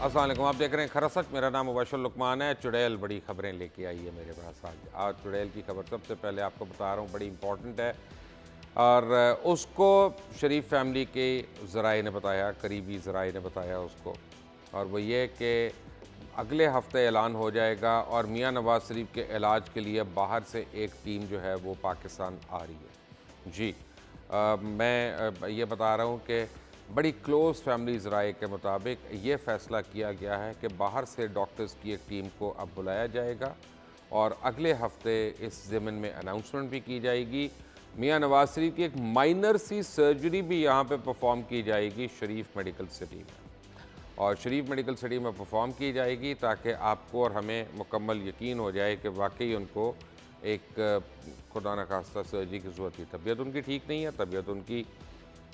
अस्सलाम वालेकुम। आप देख रहे हैं खरसच। मेरा नाम मुबशर लुकमान है। चुड़ैल बड़ी खबरें लेके आई है मेरे पास आज चुड़ैल की खबर सबसे पहले आपको बता रहा हूँ, बड़ी इंपॉर्टेंट है और उसको शरीफ फैमिली के ज़राए ने बताया, करीबी ज़राए ने बताया उसको, और वो ये कि अगले हफ्ते ऐलान हो जाएगा और मियाँ नवाज़ शरीफ के इलाज के लिए बाहर से एक टीम जो है वो पाकिस्तान आ रही है। जी मैं ये बता रहा हूँ कि बड़ी क्लोज़ फैमिली ज़राए के मुताबिक ये फ़ैसला किया गया है कि बाहर से डॉक्टर्स की एक टीम को अब बुलाया जाएगा और अगले हफ्ते इस ज़िमन में अनाउंसमेंट भी की जाएगी। मियाँ नवाज़ शरीफ की एक माइनर सी सर्जरी भी यहाँ पे परफॉर्म की जाएगी शरीफ मेडिकल सिटी में, और शरीफ मेडिकल सिटी में परफॉर्म की जाएगी ताकि आपको और हमें मुकम्मल यकीन हो जाए कि वाकई उनको एक खुदा न खास्ता सर्जरी की ज़रूरत थी। तबीयत उनकी ठीक नहीं है, तबीयत उनकी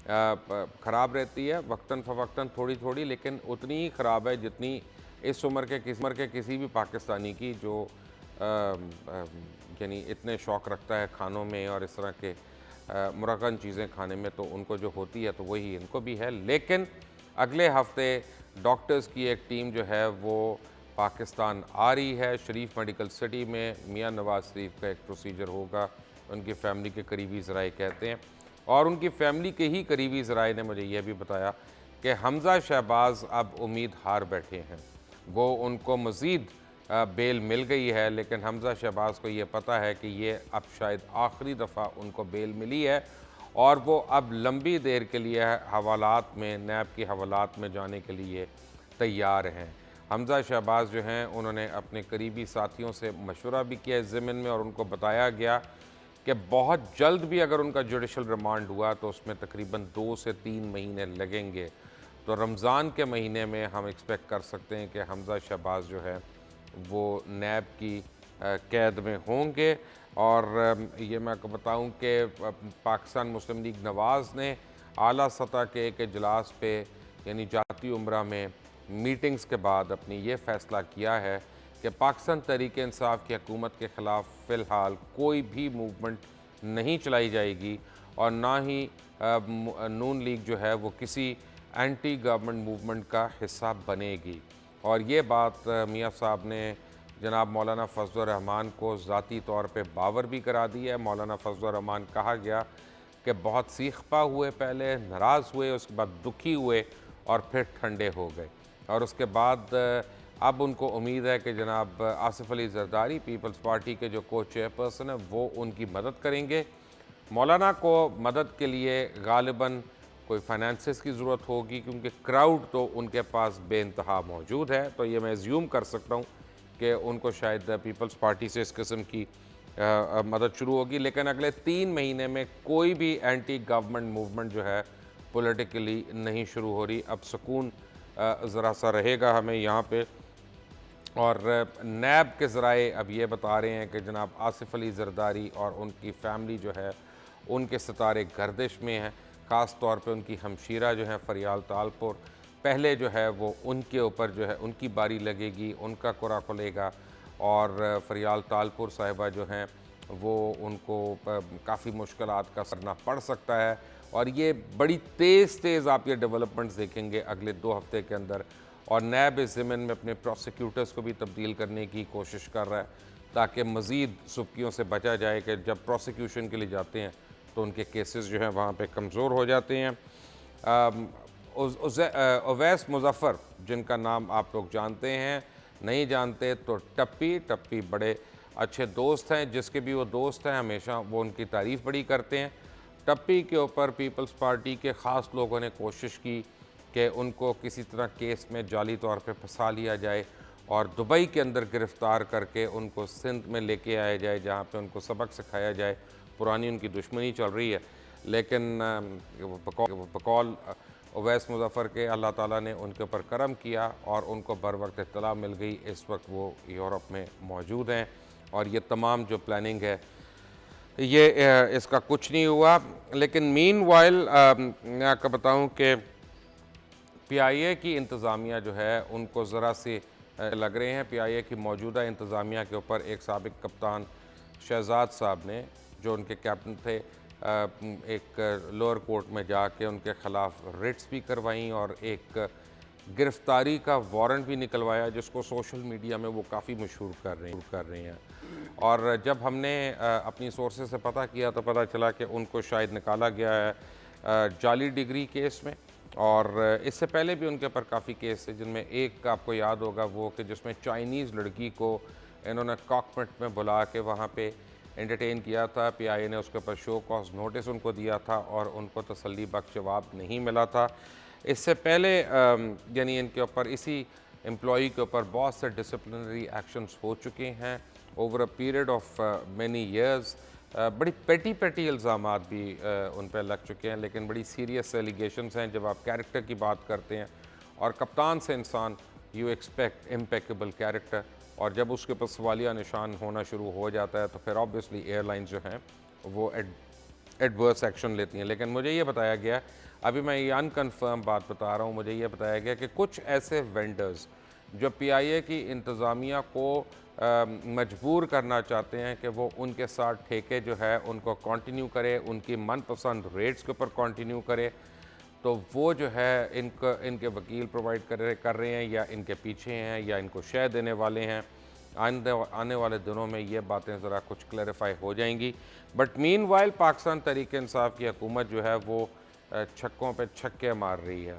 ख़राब रहती है वक्तन फ़वक्तन थोड़ी थोड़ी, लेकिन उतनी ही ख़राब है जितनी इस उम्र के किसी भी पाकिस्तानी की जो यानी इतने शौक़ रखता है खानों में और इस तरह के मुरक्कन चीज़ें खाने में, तो उनको जो होती है तो वही इनको भी है। लेकिन अगले हफ्ते डॉक्टर्स की एक टीम जो है वो पाकिस्तान आ रही है। शरीफ मेडिकल सिटी में मियाँ नवाज़ शरीफ का एक प्रोसीजर होगा, उनकी फ़ैमिली के करीबी ज़राए कहते हैं, और उनकी फ़ैमिली के ही करीबी ज़राए ने मुझे यह भी बताया कि हमज़ा शहबाज अब उम्मीद हार बैठे हैं। वो उनको मज़ीद बेल मिल गई है, लेकिन हमज़ा शहबाज को ये पता है कि ये अब शायद आखिरी दफ़ा उनको बेल मिली है और वो अब लंबी देर के लिए हवालात में, नैब की हवालात में जाने के लिए तैयार हैं। हमज़ा शहबाज जो हैं उन्होंने अपने करीबी साथियों से मशवरा भी किया इस ज़मीन में और उनको बताया गया कि बहुत जल्द भी अगर उनका जुडिशल रिमांड हुआ तो उसमें तकरीबन 2 से 3 महीने लगेंगे। तो रमज़ान के महीने में हम एक्सपेक्ट कर सकते हैं कि हमज़ा शहबाज जो है वो नैब की कैद में होंगे। और ये मैं आपको बताऊं कि पाकिस्तान मुस्लिम लीग नवाज़ ने आला सतह के एक इजलास पे यानी जाती उम्रा में मीटिंग्स के बाद अपनी ये फ़ैसला किया है कि पाकिस्तान तहरीक इंसाफ की हुकूमत के ख़िलाफ़ फ़िलहाल कोई भी मूवमेंट नहीं चलाई जाएगी और ना ही नून लीग जो है वो किसी एंटी गवर्नमेंट मूवमेंट का हिस्सा बनेगी। और ये बात मियाँ साहब ने जनाब मौलाना फजल रहमान को ज़ाती तौर पे बावर भी करा दी है। मौलाना फजल रहमान कहा गया कि बहुत सीखपा हुए, पहले नाराज़ हुए, उसके बाद दुखी हुए और फिर ठंडे हो गए, और उसके बाद अब उनको उम्मीद है कि जनाब आसिफ अली जरदारी पीपल्स पार्टी के जो को चेयरपर्सन है वो उनकी मदद करेंगे। मौलाना को मदद के लिए गालिबन कोई फाइनेंसेस की ज़रूरत होगी क्योंकि क्राउड तो उनके पास बेइंतहा मौजूद है। तो ये मैं एज्यूम कर सकता हूँ कि उनको शायद पीपल्स पार्टी से इस किस्म की मदद शुरू होगी। लेकिन अगले 3 महीने में कोई भी एंटी गवर्नमेंट मूवमेंट जो है पॉलिटिकली नहीं शुरू हो रही। अब सुकून ज़रा सा रहेगा हमें यहाँ पे। और नैब के ज़राए अब ये बता रहे हैं कि जनाब आसिफ अली जरदारी और उनकी फ़ैमिली जो है उनके सितारे गर्दिश में हैं। ख़ास तौर पे उनकी हमशीरा जो है फरियाल तालपुर, पहले जो है वो उनके ऊपर जो है उनकी बारी लगेगी, उनका कुरा खुलेगा, और फरियाल तालपुर साहिबा जो हैं वो उनको काफ़ी मुश्किलात का करना पड़ सकता है। और ये बड़ी तेज़ आप ये डेवलपमेंट्स देखेंगे अगले 2 हफ्ते के अंदर। और नैब इस ज़मीन में अपने प्रोसिक्यूटर्स को भी तब्दील करने की कोशिश कर रहा है ताकि मज़ीद सुबकियों से बचा जाए कि जब प्रोसिक्यूशन के लिए जाते हैं तो उनके केसेस जो हैं वहाँ पे कमज़ोर हो जाते हैं। उवैस मुज़फ़्फ़र जिनका नाम आप लोग जानते हैं, नहीं जानते तो टप्पी बड़े अच्छे दोस्त हैं, जिसके भी वो दोस्त हैं हमेशा वो उनकी तारीफ़ बड़ी करते हैं। टप्पी के ऊपर पीपल्स पार्टी के ख़ास लोगों ने कोशिश की कि उनको किसी तरह केस में जाली तौर पे फंसा लिया जाए और दुबई के अंदर गिरफ़्तार करके उनको सिंध में लेके आया जाए जहाँ पे उनको सबक सिखाया जाए। पुरानी उनकी दुश्मनी चल रही है, लेकिन बकौल उवैस मुज़फ़्फ़र के अल्लाह ताला ने उनके ऊपर करम किया और उनको बर वक्त इत्तला मिल गई। इस वक्त वो यूरोप में मौजूद हैं और ये तमाम जो प्लानिंग है ये इसका कुछ नहीं हुआ। लेकिन मीनवाइल मैं आपको बताऊँ कि PIA की इंतज़ामिया जो है उनको ज़रा से लग रहे हैं। PIA की मौजूदा इंतज़ामिया के ऊपर एक साबिक़ कप्तान शहजाद साहब ने, जो उनके कैप्टन थे, एक लोअर कोर्ट में जाके उनके ख़िलाफ़ रिट्स भी करवाईं और एक गिरफ्तारी का वारंट भी निकलवाया, जिसको सोशल मीडिया में वो काफ़ी मशहूर कर रहे हैं। और जब हमने अपनी सोर्सेज से पता किया तो पता चला कि उनको शायद निकाला गया है जाली डिग्री केस में, और इससे पहले भी उनके ऊपर काफ़ी केस है, जिनमें एक आपको याद होगा वो कि जिसमें चाइनीज़ लड़की को इन्होंने कॉकपिट में बुला के वहाँ पे एंटरटेन किया था। पीआईए ने उसके ऊपर शो कॉज नोटिस उनको दिया था और उनको तसल्ली बख्श जवाब नहीं मिला था। इससे पहले यानी इनके ऊपर, इसी एम्प्लॉई के ऊपर बहुत से डिसिप्लिनरी एक्शंस हो चुके हैं over a period of many years. बड़ी पेटी इल्ज़ामात भी उन पर लग चुके हैं, लेकिन बड़ी सीरियस एलिगेशंस हैं। जब आप कैरेक्टर की बात करते हैं और कप्तान से इंसान यू एक्सपेक्ट इम्पेकेबल कैरेक्टर, और जब उसके ऊपर सवालिया निशान होना शुरू हो जाता है तो फिर ऑब्वियसली एयरलाइंस जो हैं वो एडवर्स एक्शन लेती हैं। लेकिन मुझे ये बताया गया, अभी मैं ये अनकन्फर्म बात बता रहा हूँ, मुझे ये बताया गया कि कुछ ऐसे वेंडर्स जो पीआईए की इंतज़ामिया को मजबूर करना चाहते हैं कि वो उनके साथ ठेके जो है उनको कंटिन्यू करे, उनकी मनपसंद रेट्स के ऊपर कंटिन्यू करे, तो वो जो है इनके वकील प्रोवाइड कर रहे हैं या इनके पीछे हैं या इनको शेयर देने वाले हैं। आने वाले दिनों में ये बातें ज़रा कुछ क्लैरिफाई हो जाएंगी। बट मीनवाइल पाकिस्तान तहरीक इंसाफ की हुकूमत जो है वो छक्कों पे छक्के मार रही है।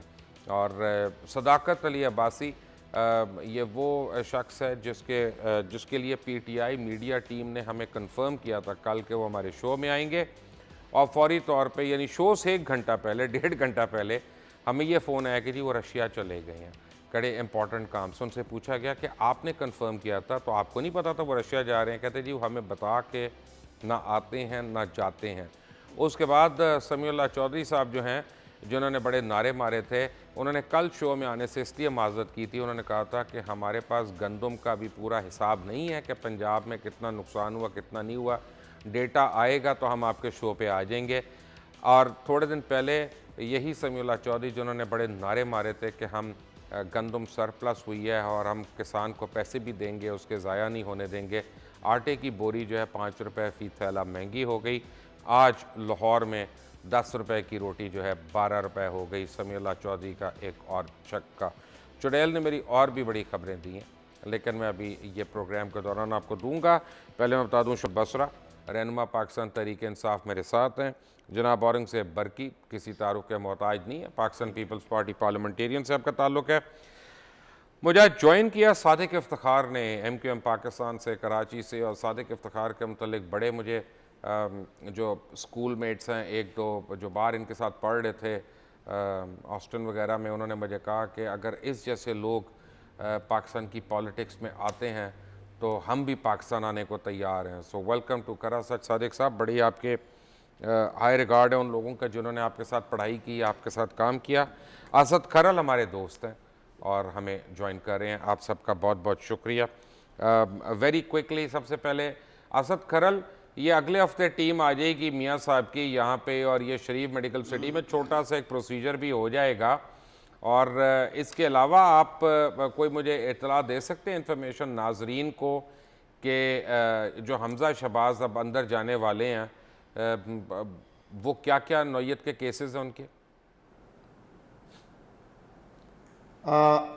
और सदाकत अली अब्बासी ये वो शख्स है जिसके लिए पीटीआई मीडिया टीम ने हमें कंफर्म किया था कल के वो हमारे शो में आएंगे, और फौरी तौर पे यानी शो से 1 घंटा पहले, 1.5 घंटा पहले हमें ये फ़ोन आया कि जी वो रशिया चले गए हैं कड़े इंपॉर्टेंट काम से। उनसे पूछा गया कि आपने कंफर्म किया था तो आपको नहीं पता था वो रशिया जा रहे हैं? कहते जी वो हमें बता के ना आते हैं ना जाते हैं। उसके बाद समीउल्लाह चौधरी साहब जो हैं, जिन्होंने बड़े नारे मारे थे, उन्होंने कल शो में आने से इसलिए माजरत की थी। उन्होंने कहा था कि हमारे पास गंदम का भी पूरा हिसाब नहीं है कि पंजाब में कितना नुकसान हुआ कितना नहीं हुआ, डेटा आएगा तो हम आपके शो पे आ जाएंगे। और थोड़े दिन पहले यही समीउल्लाह चौधरी जिन्होंने बड़े नारे मारे थे कि हम गंदम सरप्लस हुई है और हम किसान को पैसे भी देंगे, उसके ज़ाया नहीं होने देंगे, आटे की बोरी जो है 5 रुपये फ़ी थैला महंगी हो गई। आज लाहौर में 10 रुपये की रोटी जो है 12 रुपये हो गई। समीउल्लाह चौधरी का एक और छक्का। चुड़ैल ने मेरी और भी बड़ी खबरें दी हैं, लेकिन मैं अभी ये प्रोग्राम के दौरान आपको दूंगा। पहले मैं बता दूं, शब बसरा रहनुमा पाकिस्तान तहरीक इंसाफ मेरे साथ हैं। जनाब औरंगज़ेब बरकी किसी तारुफ के मोहताज नहीं है, पाकिस्तान पीपल्स पार्टी पार्लियामेंटेरियन से आपका ताल्लुक़ है। मुझे आज ज्वाइन किया सादिक इफ्तिखार ने MQM पाकिस्तान से, कराची से, और सादिक इफ्तिखार के मतलब बड़े मुझे जो स्कूल मेट्स हैं, एक दो जो बाहर इनके साथ पढ़ रहे थे ऑस्टिन वगैरह में, उन्होंने मुझे कहा कि अगर इस जैसे लोग पाकिस्तान की पॉलिटिक्स में आते हैं तो हम भी पाकिस्तान आने को तैयार हैं। सो वेलकम टू करासत सादिक साहब। बड़ी आपके हाई रिगार्ड है उन लोगों का जिन्होंने आपके साथ पढ़ाई की, आपके साथ काम किया। असद खरल हमारे दोस्त हैं और हमें ज्वाइन कर रहे हैं, आप सबका बहुत बहुत शुक्रिया। वेरी क्विकली, सबसे पहले असद खरल, ये अगले हफ्ते टीम आ जाएगी मियाँ साहब की यहाँ पे, और ये शरीफ मेडिकल सिटी में छोटा सा एक प्रोसीजर भी हो जाएगा। और इसके अलावा आप कोई मुझे इतला दे सकते हैं इंफॉर्मेशन नाजरीन को कि जो हमज़ा शहबाज अब अंदर जाने वाले हैं वो क्या क्या नौयत के केसेस हैं उनके?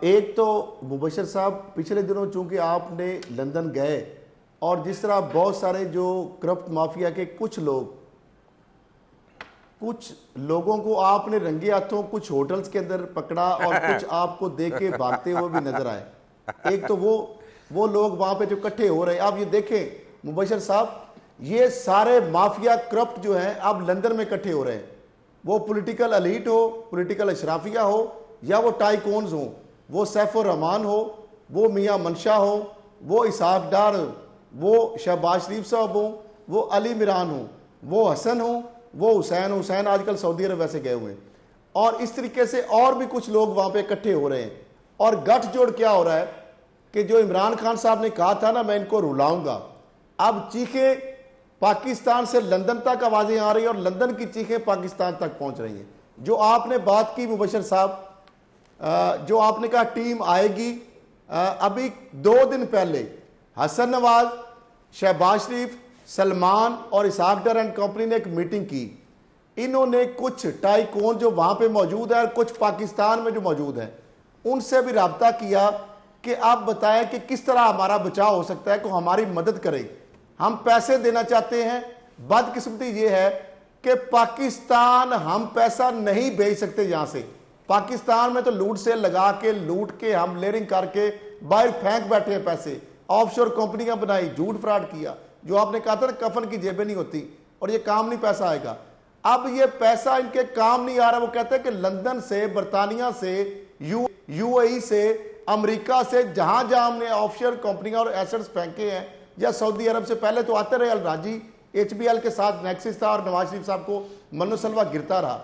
एक तो मुबशर साहब, पिछले दिनों चूंकि आपने लंदन गए और जिस तरह बहुत सारे जो करप्ट माफिया के कुछ लोगों को आपने रंगे हाथों कुछ होटल्स के अंदर पकड़ा और कुछ आपको देख के भागते हुए भी नजर आए। एक तो वो लोग वहां पे जो इकट्ठे हो रहे हैं, आप ये देखें मुबशर साहब, ये सारे माफिया करप्ट जो हैं अब लंदन में इकट्ठे हो रहे हैं। वो पॉलिटिकल एलीट हो, पॉलिटिकल अशराफिया हो, या वो टाइकोन्स हो, वो सैफुर रहमान हो, वो मियां मनशा हो, वो इसहाक डार, वो शहबाज शरीफ साहब हो, वो अली मिरान हो, वो हसन हो, वो हुसैन आजकल सऊदी अरब वैसे गए हुए हैं, और इस तरीके से और भी कुछ लोग वहां पे इकट्ठे हो रहे हैं। और गठजोड़ क्या हो रहा है कि जो इमरान खान साहब ने कहा था ना मैं इनको रुलाऊंगा, अब चीखें पाकिस्तान से लंदन तक आवाजें आ रही हैं और लंदन की चीखें पाकिस्तान तक पहुंच रही हैं। जो आपने बात की मुबशर साहब, जो आपने कहा टीम आएगी, अभी 2 दिन पहले हसन नवाज, शहबाज शरीफ, सलमान और इसहाक डार एंड कंपनी ने एक मीटिंग की। इन्होंने कुछ टाइकोन जो वहां पे मौजूद है और कुछ पाकिस्तान में जो मौजूद है, उनसे भी रब्ता किया कि आप बताएं कि किस तरह हमारा बचाव हो सकता है, को हमारी मदद करें। हम पैसे देना चाहते हैं। बदकिस्मती ये है कि पाकिस्तान हम पैसा नहीं भेज सकते यहां से। पाकिस्तान में तो लूट से लगा के लूट के हम लेयरिंग करके बाहर फेंक बैठे हैं पैसे। ऑफशोर कंपनियां बनाई, झूठ फ्रॉड किया, जो आपने कहा था ना कफन की जेबें नहीं होती और ये काम नहीं पैसा आएगा। अब ये पैसा इनके काम नहीं आ रहा। वो कहते हैं कि लंदन से, बरतानिया से, यूएई से, अमेरिका से, जहां जहां हमने ऑफशोर कंपनियां और एसेट्स फेंके हैं, या सऊदी अरब से पहले तो आते रहे अल राजी, एचबीएल के साथ नेक्सिस था और नवाज शरीफ साहब को मनो सलवा गिरता रहा।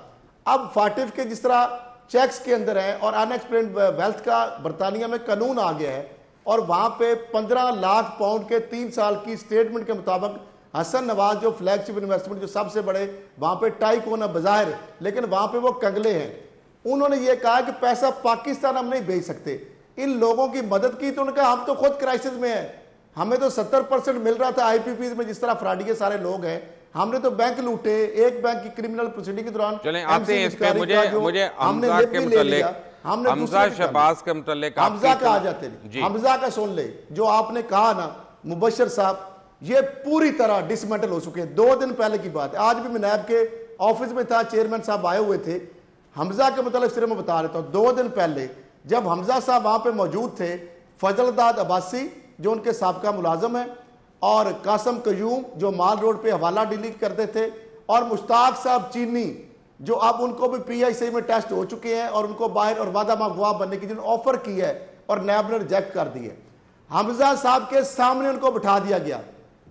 अब फाटिफ के जिस तरह चेक्स के अंदर है और अनएक्सप्लेन्ड वेल्थ का बरतानिया में कानून आ गया है और वहां पे 15 लाख पाउंड के 3 साल की स्टेटमेंट के मुताबिक हसन नवाज जो फ्लैगशिप इन्वेस्टमेंट जो सबसे बड़े वहां पे टाइकोन बजाहिर, लेकिन वहां पे वो कंगले हैं, उन्होंने ये कहा कि पैसा पाकिस्तान हम नहीं भेज सकते। इन लोगों की मदद की तो उन्होंने कहा हम तो खुद क्राइसिस में हैं, हमें तो 70% मिल रहा था आईपीपी में, जिस तरह फ्रॉडी के सारे लोग हैं, हमने तो बैंक लूटे। एक बैंक की क्रिमिनल प्रोसीडिंग के दौरान चलें आते हैं इस पे। मुझे हमजा के मुतालिक, हमजा शहबाज के मुतालिक, हमजा का आ जाते हैं, हमजा का सुन ले। जो आपने कहा ना मुबशर साहब, ये पूरी तरह डिसमेंटल हो चुके हैं। 2 दिन पहले की बात है, आज भी मैं नायब के ऑफिस में था, चेयरमैन साहब आए हुए थे। हमजा के मुतालिक सिर्फ मैं बता रहा था, 2 दिन पहले जब हमजा साहब वहां पे मौजूद थे, फजलदाद अब्बासी जो उनके साबका मुलाजम है और कासम कयूम जो माल रोड पे हवाला डीलिंग करते थे, और मुश्ताक साहब चीनी जो अब उनको भी पीआईसी में टेस्ट हो चुके हैं और उनको बाहर और वादा गवाह बनने की जिन्होंने ऑफर की है और नैब ने रिजेक्ट कर दी है। हमजा साहब के सामने उनको बिठा दिया गया।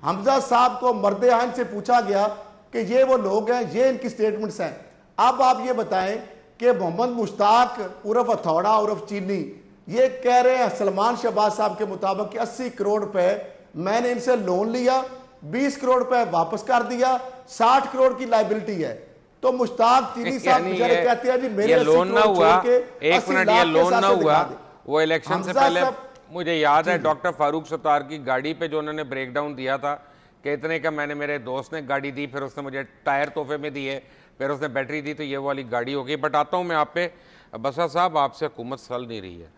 हमजा साहब को मर्द आइन से पूछा गया कि ये वो लोग हैं, ये इनकी स्टेटमेंट्स हैं। अब आप ये बताएं कि मोहम्मद मुश्ताक उर्फ हथौड़ा उर्फ चीनी ये कह रहे हैं सलमान शहबाज साहब के मुताबिक कि 80 करोड़ रुपए मैंने इनसे लोन लिया, 20 करोड़ रुपए वापस कर दिया, 60 करोड़ की लाइबिलिटी है। तो मुश्ताक चीनी साहब बेचारे कहते हैं जी मेरे लोन ना हुआ, एक मिनट, ये लोन ना हुआ, वो इलेक्शन से पहले मुझे याद है डॉक्टर फारूक सत्तार की गाड़ी पे जो उन्होंने ब्रेकडाउन दिया था कि इतने का मैंने, मेरे दोस्त ने गाड़ी दी, फिर उसने मुझे टायर तोहफे में दिए, फिर उसने बैटरी दी, तो ये वाली गाड़ी हो गई। बट आता हूँ मैं आप पे, बसा साहब आपसे हुकूमत चल नहीं रही है।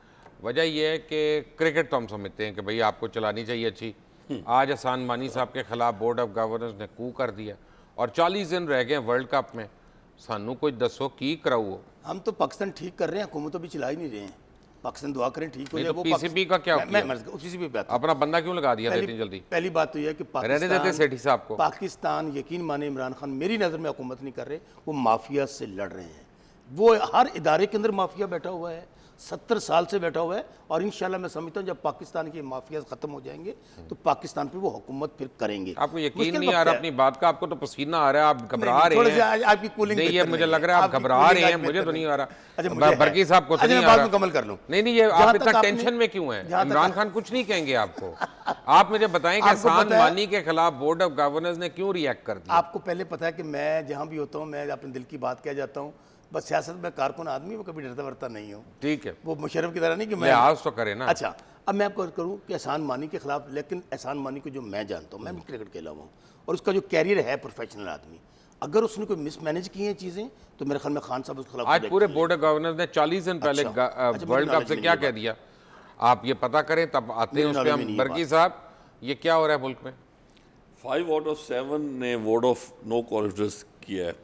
वजह यह है कि क्रिकेट तो हम समझते हैं कि भाई आपको चलानी चाहिए अच्छी। आज एहसान मानी साहब के खिलाफ बोर्ड ऑफ गवर्नेंस ने कू कर दिया और 40 दिन रह गए वर्ल्ड कप में। सानू कोई दसो की कराओ। हम तो पाकिस्तान ठीक कर रहे हैं, हुकूमत भी चला ही नहीं रहे हैं। पाकिस्तान दुआ करें ठीक हो जाए। तो पीसीबी का क्या पीसीबी पे अपना बंदा क्यों लगा दिया इतनी जल्दी? पहली बात तो यह है कि रहने देते सेठी साहब को। पाकिस्तान यकीन माने इमरान खान मेरी नज़र में हुकूमत नहीं कर रहे, वो माफिया से लड़ रहे हैं। वो हर इदारे के अंदर माफिया बैठा हुआ है, 70 साल से बैठा हुआ है। और इंशाल्लाह मैं समझता हूँ जब पाकिस्तान के माफिया खत्म हो जाएंगे तो पाकिस्तान पे वो हुकूमत फिर करेंगे। आपको यकीन नहीं आ रहा अपनी बात का? आपको तो पसीना आ रहा है, आप घबरा रहे हैं। आपकी कूलिंग नहीं, ये मुझे लग रहा है आप घबरा रहे हैं, मुझे तो नहीं आ रहा। बरकी साहब को तो नहीं आ रहा। मुकम्मल कर लूं। नहीं, ये आप इतना टेंशन में क्यों हैं? इमरान खान कुछ नहीं कहेंगे आपको। आप मुझे बताएं कि एहसान मानी के खिलाफ बोर्ड ऑफ गवर्नेंस ने क्यों रिएक्ट कर दिया? आपको पहले पता है कि मैं जहां भी होता हूं मैं अपने दिल की बात कह जाता हूं। बस सियासत में कारकुन आदमी, वो कभी डरता वरता नहीं हो। ठीक है, वो मुशर्रफ की तरह नहीं कि मैं आज तो करे ना। अच्छा, अब मैं आपको करूं कि एहसान मानी के खिलाफ, लेकिन एहसान मानी को जो मैं जानता हूं, मैं भी क्रिकेट खेला हुआ हूं और उसका जो कैरियर है प्रोफेशनल आदमी, अगर उसने कोई मिसमैनेज की हैं चीज़ें तो मेरे ख्याल में खान साहब उसके खिलाफ आज पूरे बोर्ड ऑफ गवर्नेंस ने 40 दिन पहले वर्ल्ड कप से क्या कह दिया आप ये पता करें, तब आते हैं उस पर हम। बरकी साहब ये क्या हो रहा है मुल्क में? 5 आउट ऑफ 7 ने वोट ऑफ नो कॉन्फिडेंस किया है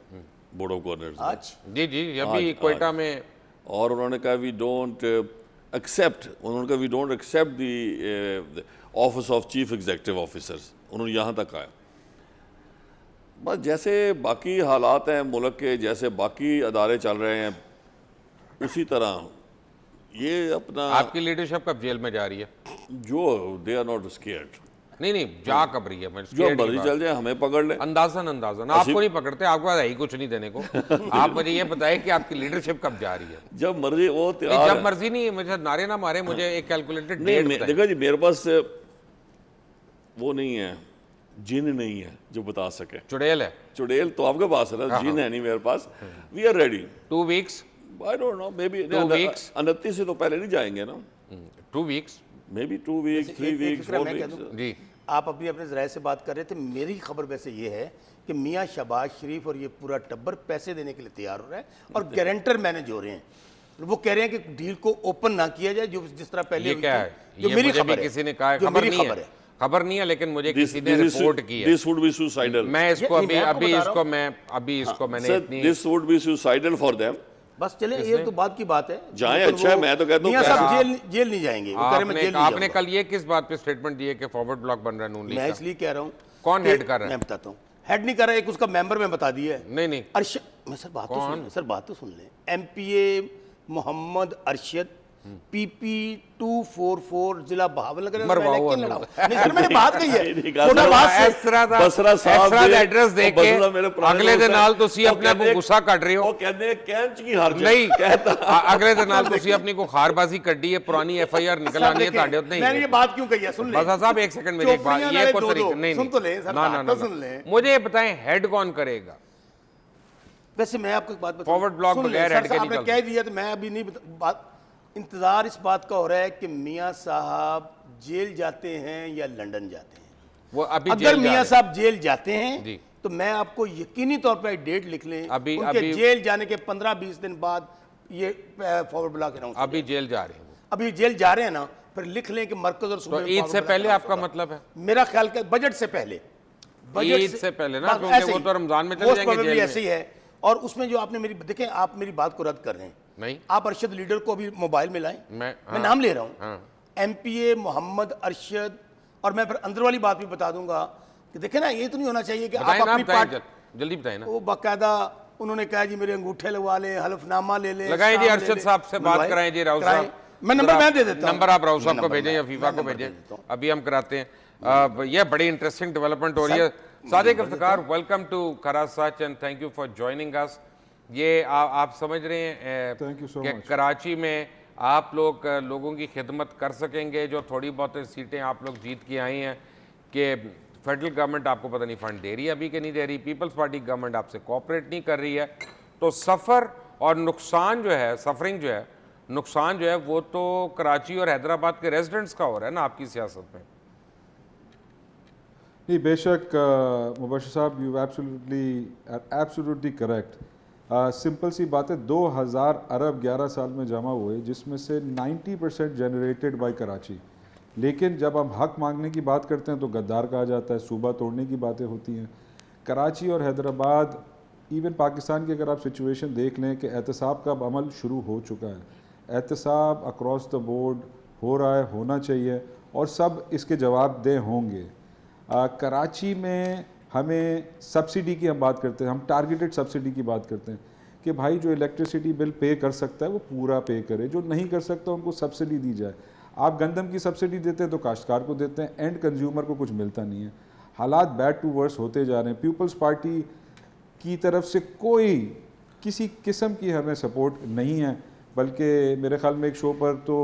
बोर्ड ऑफ गवर्नर्स आज। जी अभी क्वेटा में, और उन्होंने कहा we don't accept the office of chief executive officers. उन्होंने यहाँ तक आया। बस जैसे बाकी हालात हैं मुल्क के, जैसे बाकी अदारे चल रहे हैं, उसी तरह ये अपना। आपकी लीडरशिप कब जेल में जा रही है? जो दे आर नॉट स्केयर्ड। नहीं जा कब रही है? जो मर्जी चल जाए, हमें पकड़ ले। अंदाजन आपको नहीं पकड़ते, आपके पास है ही कुछ नहीं देने को। आप मुझे ये बताएं कि आपकी लीडरशिप कब जा रही है? जब मर्जी वो जब मर्जी नहीं, मुझे नारे ना मारे, मुझे एक कैलकुलेटेड डेट बताएं। देखो जी, मेरे पास वो नहीं है, जिन नहीं है जो बता सके। चुड़ैल है? चुड़ैल तो आपके पास है ना, जिन है नहीं मेरे पास। We are ready. 2 weeks? I don't know, maybe 2 weeks. 29 से तो पहले नहीं जाएंगे ना। 2 weeks, maybe 2 weeks, 3 weeks, 4 weeks. जी आप अपने ज़राए से बात कर रहे थे। मेरी खबर वैसे ये है कि मियाँ शहबाज शरीफ और ये पूरा टब्बर पैसे देने के लिए तैयार हो रहा है और गारंटर मैनेज हो रहे हैं। वो कह रहे हैं कि डील को ओपन ना किया जाए जो जिस तरह पहले ये हुई क्या थी। है? जो ये मेरी मुझे भी खबर है, किसी ने कहा है, जो खबर मेरी नहीं खबर है, है। खबर नहीं है, लेकिन मुझे किसी ने रिपोर्ट की है। This would be suicidal. मैं इसको नहीं, अभी मैं आपको अभी बता रहा इसको मैं अभी इसको मैंने सर इतनी this would be suicidal for them. बस चले, ये तो बात की बात है। जाएं, लेकिन अच्छा है, वो मैं तो कहता हूं मियां कि साहब जेल नहीं जाएंगे, वो कह रहे हैं मैं जेल नहीं आपने जाऊंगा। कल ये किस बात पे स्टेटमेंट दिए कि फॉरवर्ड ब्लॉक बन रहा है नून लीग मैं का? इसलिए कह रहा हूँ, कौन कि- हेड कर रहा है? मैं बताता हूँ, हेड नहीं कर रहा, एक उसका मेंबर में बता दिया है। नहीं नहीं, मैं सर बात तो सुन लें, सर बात तो सुन लें। MPA मोहम्मद अरशद PP 244 जिला बहावलनगर। मरवाओ मैंने क्यों हमें। लड़ाऊं? नहीं सर, मैंने बात कही है। नहीं कहा छोटा सर, बात से- ਬਸਰਾ ਸਾਹਿਬ ਦਾ ਐਡਰੈਸ ਦੇ ਕੇ ਅਗਲੇ ਦੇ ਨਾਲ ਤੁਸੀਂ ਆਪਣੇ ਕੋ ਗੁੱਸਾ ਕੱਢ ਰਹੇ ਹੋ। ਉਹ ਕਹਿੰਦੇ ਕੈਂਚ ਕੀ ਹਰਜ ਨਹੀਂ ਅਗਲੇ ਦੇ ਨਾਲ ਤੁਸੀਂ ਆਪਣੀ ਕੋ ਖਾਰਬਾਜ਼ੀ ਕੱਢੀ ਹੈ, ਪੁਰਾਣੀ FIR ਨਿਕਲ ਆਣੀ है ਤੁਹਾਡੇ ਉੱਤੇ मैंने ये बात क्यों कही है, सुन ले। बसा साहब एक सेकंड मेरी एक बात, ये कोई तरीका नहीं, सुन तो ले सर, ना बात ना तो सुन ले। ना, मुझे बताएं हेड कौन करेगा? वैसे मैं आपको एक बात बताऊं, फॉरवर्ड ब्लॉक सुन ले, बगैर सर, हेड के आपने निकल कह दिया तो मैं अभी नहीं बात, इंतजार इस बात का हो रहा है कि मियां साहब जेल जाते हैं या लंदन जाते हैं। वो अभी अगर जेल जा मियां रहे हैं। साहब जेल जाते हैं जी। तो मैं आपको यकीनी तौर पर डेट लिख लें, अभी जेल जाने के 15-20 दिन बाद ये फॉरवर्ड ब्लॉक अनाउंस। अभी जेल जा रहे हैं वो। अभी जेल जा रहे हैं ना, फिर लिख लें कि मरकज और तो सूबे में ईद से फॉरवर्ड पहले ब्लॉक आपका होगा। मतलब है? मेरा ख्याल का बजट से पहले, ईद से पहले ना, बस क्योंकि ऐसे वो ही। तो रमजान में चले Most जाएंगे probably जेल में। ऐसे ही है। और उसमें जो आपने मेरी देखें, आप मेरी बात को रद्द कर रहे हैं। नहीं, आप अरशद लीडर को अभी मोबाइल में लाएं, मैं मैं नाम ले रहा हूं, हाँ। MPA मोहम्मद अरशद। और मैं फिर अंदर वाली बात भी बता दूंगा कि देखें ना, ये तो नहीं होना चाहिए कि आप बताएं ना, अपनी बताएं, पार्टी, जल्दी बताएं ना। वो बाकायदा उन्होंने कहा जी मेरे अंगूठे लगवा लें, हलफनामा ले लें, लगाएं जी, शाम ले अरशद लें। साहब से बात मनवाएं, कराएं जी, राउत कराएं। साहब। मैं नंबर मैं दे देता हूं। नंबर आप राउत साहब को नंबर भेजें या मैं- फीफा मैं को नंबर भेजें, दे देता हूं। अभी हम कराते हैं। यह बड़ी इंटरेस्टिंग डेवलपमेंट हो रही है। सादिक इफ्तिकार, वेलकम टू कराच such and thank you for joining us. ये आप समझ रहे हैं Thank you so कि much. कराची में आप लोग लोगों की खिदमत कर सकेंगे, जो थोड़ी बहुत सीटें आप लोग जीत के आई हैं, कि फेडरल गवर्नमेंट आपको पता नहीं फंड दे रही है अभी कि नहीं दे रही, पीपल्स पार्टी गवर्नमेंट आपसे कोऑपरेट नहीं कर रही है, तो सफ़र और नुकसान जो है, सफरिंग जो है, नुकसान जो है, वो तो कराची और हैदराबाद के रेजिडेंट्स का हो रहा है ना आपकी सियासत में। नहीं, बेशक मुबश्शिर साहब, यू एब्सोल्युटली करेक्ट। सिंपल सी बात है, 2000 अरब 11 साल में जमा हुए, जिसमें से 90% जनरेटेड बाय कराची। लेकिन जब हम हक मांगने की बात करते हैं तो गद्दार कहा जाता है, सूबा तोड़ने की बातें होती हैं। कराची और हैदराबाद, इवन पाकिस्तान की अगर आप सिचुएशन देख लें कि एहतसाब का अब अमल शुरू हो चुका है, एहतसाब अक्रॉस द बोर्ड हो रहा है, होना चाहिए, और सब इसके जवाबदेह होंगे। कराची में हमें सब्सिडी की हम बात करते हैं, हम टारगेटेड सब्सिडी की बात करते हैं कि भाई जो इलेक्ट्रिसिटी बिल पे कर सकता है वो पूरा पे करे, जो नहीं कर सकता उनको सब्सिडी दी जाए। आप गंदम की सब्सिडी देते हैं तो काश्तकार को देते हैं, एंड कंज्यूमर को कुछ मिलता नहीं है। हालात बैड टू वर्स होते जा रहे हैं। पीपल्स पार्टी की तरफ से कोई किसी किस्म की हमें सपोर्ट नहीं है, बल्कि मेरे ख्याल में एक शो पर तो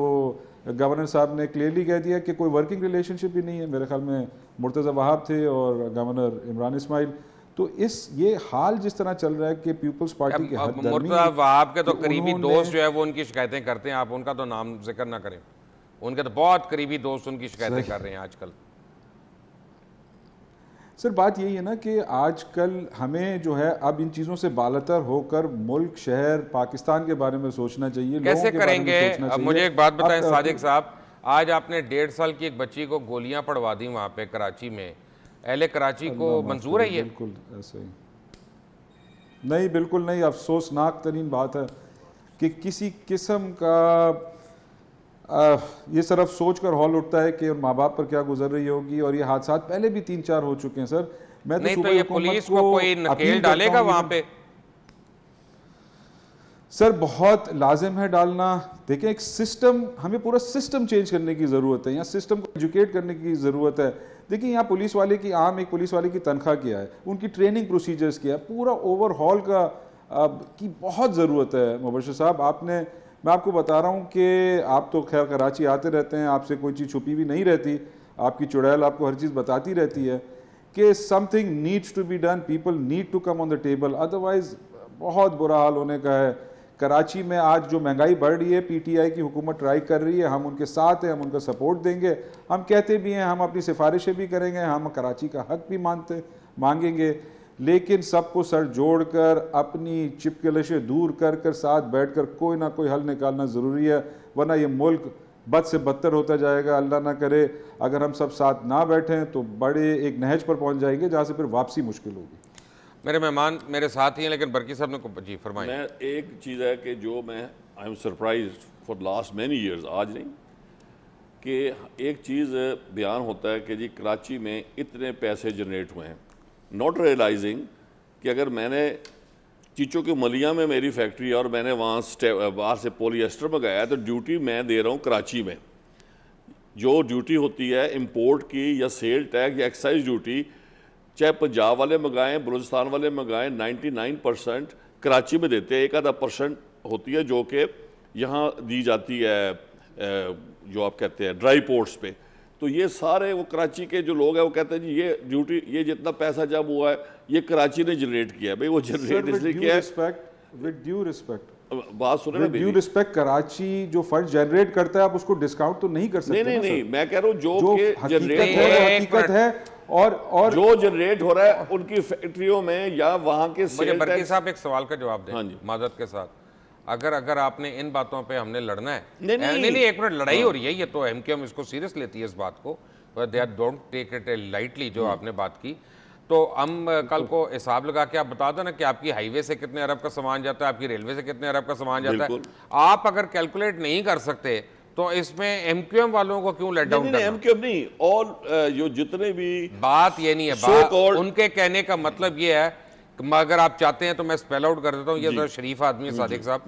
गवर्नर साहब ने क्लियरली कह दिया कि कोई वर्किंग रिलेशनशिप ही नहीं है। मेरे ख्याल में मुर्तज़ा वहाब थे और गवर्नर इमरान इस्माइल। तो ये हाल जिस तरह चल रहा है कि पीपल्स पार्टी के हद मुर्तज़ा वहाब के तो करीबी दोस्त जो है वो उनकी शिकायतें करते हैं, आप उनका तो नाम जिक्र ना करें, उनके तो बहुत करीबी दोस्त उनकी शिकायतें कर रहे हैं आजकल। सर बात यही है ना कि आजकल हमें जो है अब इन चीज़ों से बालतर होकर मुल्क, शहर, पाकिस्तान के बारे में सोचना चाहिए। कैसे करेंगे? अब मुझे एक बात बताएं सादिक साहब, आज आपने 1.5 साल की एक बच्ची को गोलियां पड़वा दी वहाँ पे कराची में, अहले कराची को मंजूर है ये? बिल्कुल ऐसे ही नहीं, बिल्कुल नहीं। अफसोसनाक तरीन बात है कि किसी किस्म का ये सिर्फ सोच कर हौल उठता है कि माँ बाप पर क्या गुजर रही होगी। और ये हादसा पहले भी 3-4 हो चुके हैं सर। मैं नहीं तो ये पुलिस को कोई नकेल डालेगा वहाँ पे? सर बहुत लाजिम है डालना। देखें, एक सिस्टम, हमें पूरा सिस्टम चेंज करने की ज़रूरत है, यहाँ सिस्टम को एजुकेट करने की ज़रूरत है। देखिए यहाँ पुलिस वाले की, आम एक पुलिस वाले की तनख्वाह क्या है, उनकी ट्रेनिंग प्रोसीजर्स क्या है, पूरा ओवरहॉल की बहुत ज़रूरत है। मुबश्शिर साहब, मैं आपको बता रहा हूँ कि आप तो खैर कराची आते रहते हैं, आपसे कोई चीज़ छुपी भी नहीं रहती, आपकी चुड़ैल आपको हर चीज़ बताती रहती है कि something needs to be done, people need to come on the table, otherwise बहुत बुरा हाल होने का है। कराची में आज जो महंगाई बढ़ रही है, PTI की हुकूमत ट्राई कर रही है, हम उनके साथ हैं, हम उनका सपोर्ट देंगे, हम कहते भी हैं, हम अपनी सिफारिशें भी करेंगे, हम कराची का हक भी मांगेंगे। लेकिन सबको सर जोड़कर अपनी चिपकलिशें दूर कर कर साथ बैठकर कोई ना कोई हल निकालना ज़रूरी है, वरना ये मुल्क बद से बदतर होता जाएगा। अल्लाह ना करे अगर हम सब साथ ना बैठें तो बड़े एक नहज पर पहुंच जाएंगे जहाँ से फिर वापसी मुश्किल होगी। मेरे मेहमान मेरे साथ ही हैं, लेकिन बरकी साहब ने जी फरमाएं। मैं एक चीज़ है कि जो मैं I am surprise for last many years, आज नहीं, कि एक चीज़ बयान होता है कि जी कराची में इतने पैसे जनरेट हुए हैं, नॉट रियलाइजिंग कि अगर मैंने चीचों की मलिया में मेरी फैक्ट्री है और मैंने वहाँ बाहर से पोलिएस्टर मंगाया है तो ड्यूटी मैं दे रहा हूँ कराची में। जो ड्यूटी होती है इंपोर्ट की या सेल टैक्स या एक्साइज ड्यूटी, चाहे पंजाब वाले मंगाएं बलूचिस्तान वाले मंगाएं, 99% कराची में देते हैं, 1-आधा% होती है जो कि यहाँ दी जाती है जो आप कहते हैं ड्राई पोर्ट्स पे। तो ये सारे वो कराची के जो लोग हैं वो कहते हैं जी ये ड्यूटी, ये जितना पैसा जब हुआ है ये कराची ने जनरेट किया है। भाई वो जनरेट इसलिए किया है, विद ड्यू रिस्पेक्ट, बात सुने ना ड्यू रिस्पेक्ट, कराची जो फंड जनरेट करता है आप उसको डिस्काउंट तो नहीं कर सकते। नहीं, मैं कह रहा हूँ जो जनरेट है वो हकीकत है, और जो जनरेट हो रहा है उनकी फैक्ट्रियों में या वहाँ के मुझे बरकी साहब एक सवाल का जवाब दें। हाँ जी। माजरत के साथ, अगर आपने इन बातों पे हमने लड़ना है, नहीं, एक मिनट, लड़ाई हो रही है, ये तो एमक्यूएम इसको सीरियस लेती है इस बात को, they are don't take it lightly जो आपने बात की। तो हम कल को हिसाब लगा के आप बता दो ना कि आपकी हाईवे से कितने अरब का सामान जाता है, आपकी रेलवे से कितने अरब का सामान जाता है। आप अगर कैलकुलेट नहीं कर सकते तो इसमें एमक्यूएम वालों को क्यों लेट डाउन करना? एमक्यूएम नहीं, और जो जितने भी बात ये नहीं है, बात उनके कहने का मतलब ये है, अगर आप चाहते हैं तो मैं स्पेल आउट कर देता हूँ, ये जरा शरीफ आदमी है सादिक साहब,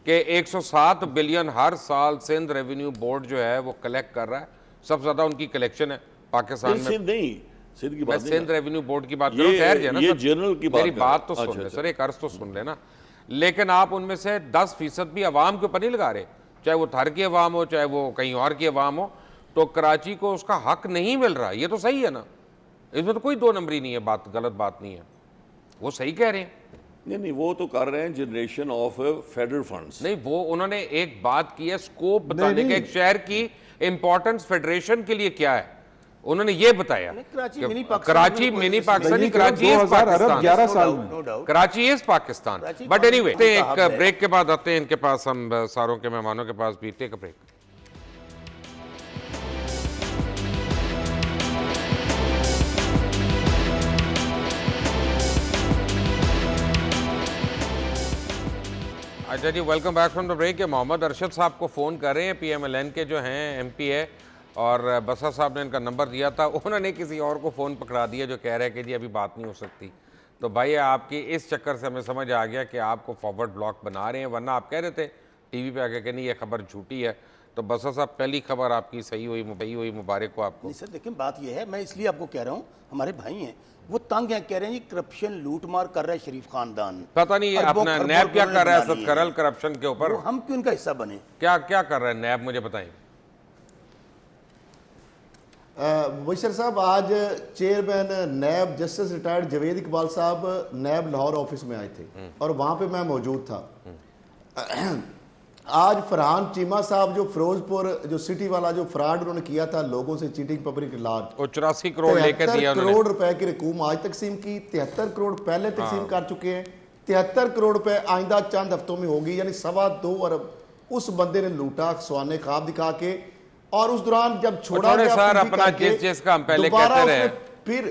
कि 107 बिलियन हर साल सिंध रेवेन्यू बोर्ड जो है वो कलेक्ट कर रहा है, सबसे ज्यादा उनकी कलेक्शन है पाकिस्तान में। सिंध नहीं, सिंध की बात, सिंध रेवेन्यू बोर्ड की बात करो, ठहर जाए ना, ये जनरल की बात, मेरी बात तो सुन ले सर, एक अर्ज तो सुन लेना। लेकिन आप उनमें से 10% भी अवाम के ऊपर नहीं लगा रहे, चाहे वो थर की अवाम हो चाहे वो कहीं और की अवाम हो, तो कराची को उसका हक नहीं मिल रहा। ये तो सही है ना, इसमें तो कोई दो नंबरी नहीं है, बात गलत बात नहीं है, वो सही कह रहे हैं। नहीं, वो तो कर रहे हैं जनरेशन ऑफ फेडरल फंड्स। नहीं, वो उन्होंने एक बात की है, स्कोप बताने का, एक शहर की इंपॉर्टेंस फेडरेशन के लिए क्या है उन्होंने ये बताया। कराची मिनी पाकिस्तान, कराची इज पाकिस्तान, 11 साल में Karachi is Pakistan. But anyway, एक ब्रेक के बाद आते हैं इनके पास, हम सारों के मेहमानों के पास भी। Take a break. अच्छा जी, welcome back from the break. Mohammad Arshad साहब को फ़ोन कर रहे हैं, PMLN के जो हैं MP है, और बसा साहब ने इनका नंबर दिया था, उन्होंने किसी और को फ़ोन पकड़ा दिया जो कह रहे हैं कि जी अभी बात नहीं हो सकती। तो भाई आपकी इस चक्कर से हमें समझ आ गया कि आपको फॉरवर्ड ब्लॉक बना रहे हैं, वरना आप कह रहे थे TV पे आके कि नहीं ये खबर झूठी है। तो बसा साहब पहली खबर आपकी सही हुई, मुबारक हो आपको। नहीं सर, देखिए बात यह है, मैं इसलिए आपको कह रहा हूँ, हमारे भाई हैं वो तंग हैं, कह रहे हैं करप्शन लूटमार कर रहा है शरीफ खानदान। पता नहीं अपना नैब क्या कर रहा है सतकरल करप्शन के ऊपर, हम क्यों इनका हिस्सा बने? क्या कर रहा है नैब, मुझे बताएं। मुबशर साहब, आज chairman NAB justice retired Javed Iqbal साहब नैब लाहौर ऑफिस में आए थे और वहाँ पे मैं मौजूद था। आज फरहान चीमा साहब जो फिरोजपुर जो सिटी वाला जो फ्रॉड उन्होंने किया था लोगों से, चीटिंग पब्लिक लाज, 84 करोड़ लेके दिया उन्होंने, करोड़ रुपए की रकूम आज तकसीम की, 73 करोड़ पहले तकसीम कर चुके हैं, 73 करोड़ रुपए आइंदा चंद हफ्तों में होगी, यानी 2.25 अरब उस बंदे ने लूटा सवाने ख्वाब दिखा के। और उस दौरान जब छोड़ा गया सर अपना जिसका हम पहले कहते रहे, फिर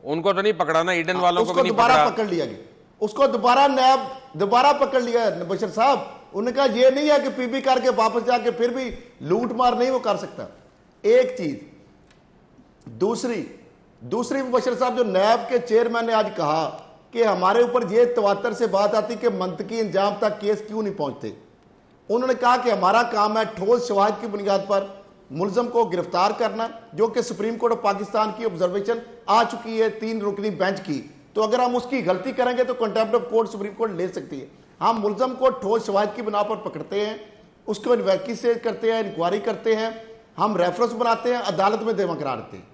उनको तो नहीं पकड़ना, ईडन वालों को भी नहीं दोबारा पकड़ लिया गया, उसको दोबारा नैब दोबारा पकड़ लिया मुबशर साहब। उन्होंने कहा ये नहीं है कि पीबी करके वापस जाके फिर भी लूट मार नहीं वो कर सकता। एक चीज, दूसरी मुबशर साहब, जो नैब के चेयरमैन ने आज कहा कि हमारे ऊपर ये तवातर से बात आती कि मंतकी इंजाम तक केस क्यों नहीं पहुंचते। उन्होंने कहा कि हमारा काम है ठोस शवाहिद की बुनियाद पर मुलजम को गिरफ्तार करना, जो कि सुप्रीम कोर्ट ऑफ पाकिस्तान की ऑब्जर्वेशन आ चुकी है 3 रुकनी बेंच की। तो अगर हम उसकी गलती करेंगे तो contempt of court supreme court ले सकती है। हम मुलजम को ठोस शवाहिद की बिना पर पकड़ते हैं, उसको इन्वेस्टिगेट करते हैं, इंक्वायरी करते हैं, हम रेफरेंस बनाते हैं, अदालत में जमा करा देते हैं।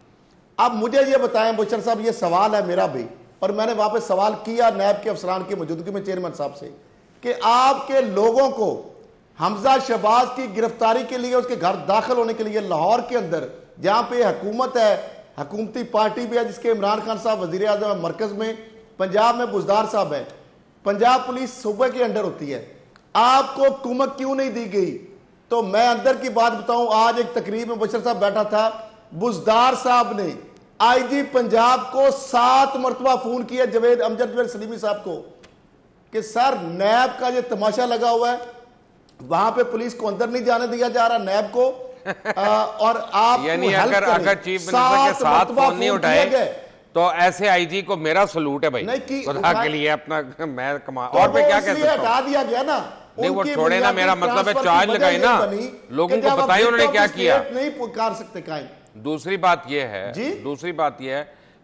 अब मुझे ये बताएं बुशर साहब, ये सवाल है मेरा भी, और मैंने वहां पर सवाल किया नैब के अफसरान की मौजूदगी में चेयरमैन साहब से, कि आपके लोगों को हमजा शहबाज की गिरफ्तारी के लिए, उसके घर दाखिल होने के लिए लाहौर के अंदर, जहां पे हुकूमत है, हुकूमती पार्टी भी है जिसके इमरान खान साहब वजीर आजम है मरकज में, पंजाब में बुजदार साहब है, पंजाब पुलिस सूबे के अंडर होती है, आपको कुमक क्यों नहीं दी गई? तो मैं अंदर की बात बताऊं, आज एक तकरीब में बशर साहब बैठा था, बुजदार साहब ने आईजी पंजाब को 7 मरतबा फोन किया अमजद सलीमी साहब को कि सर नैब का ये तमाशा लगा हुआ है, वहां पे पुलिस को अंदर नहीं जाने दिया जा रहा नैब को, और आप यानी अगर चीफ मिनिस्टर के साथ फोन नहीं उठाए तो ऐसे आईजी को मेरा सलूट है भाई, खुदा के लिए अपना मैं कमा। और मैं क्या कह सकता हूं, हटा दिया गया ना, नहीं वो छोड़े ना, मेरा मतलब है चार्ज लगाई ना, लोगों को बताइए उन्होंने क्या किया। नहीं पुकार सकते कायम। दूसरी बात यह है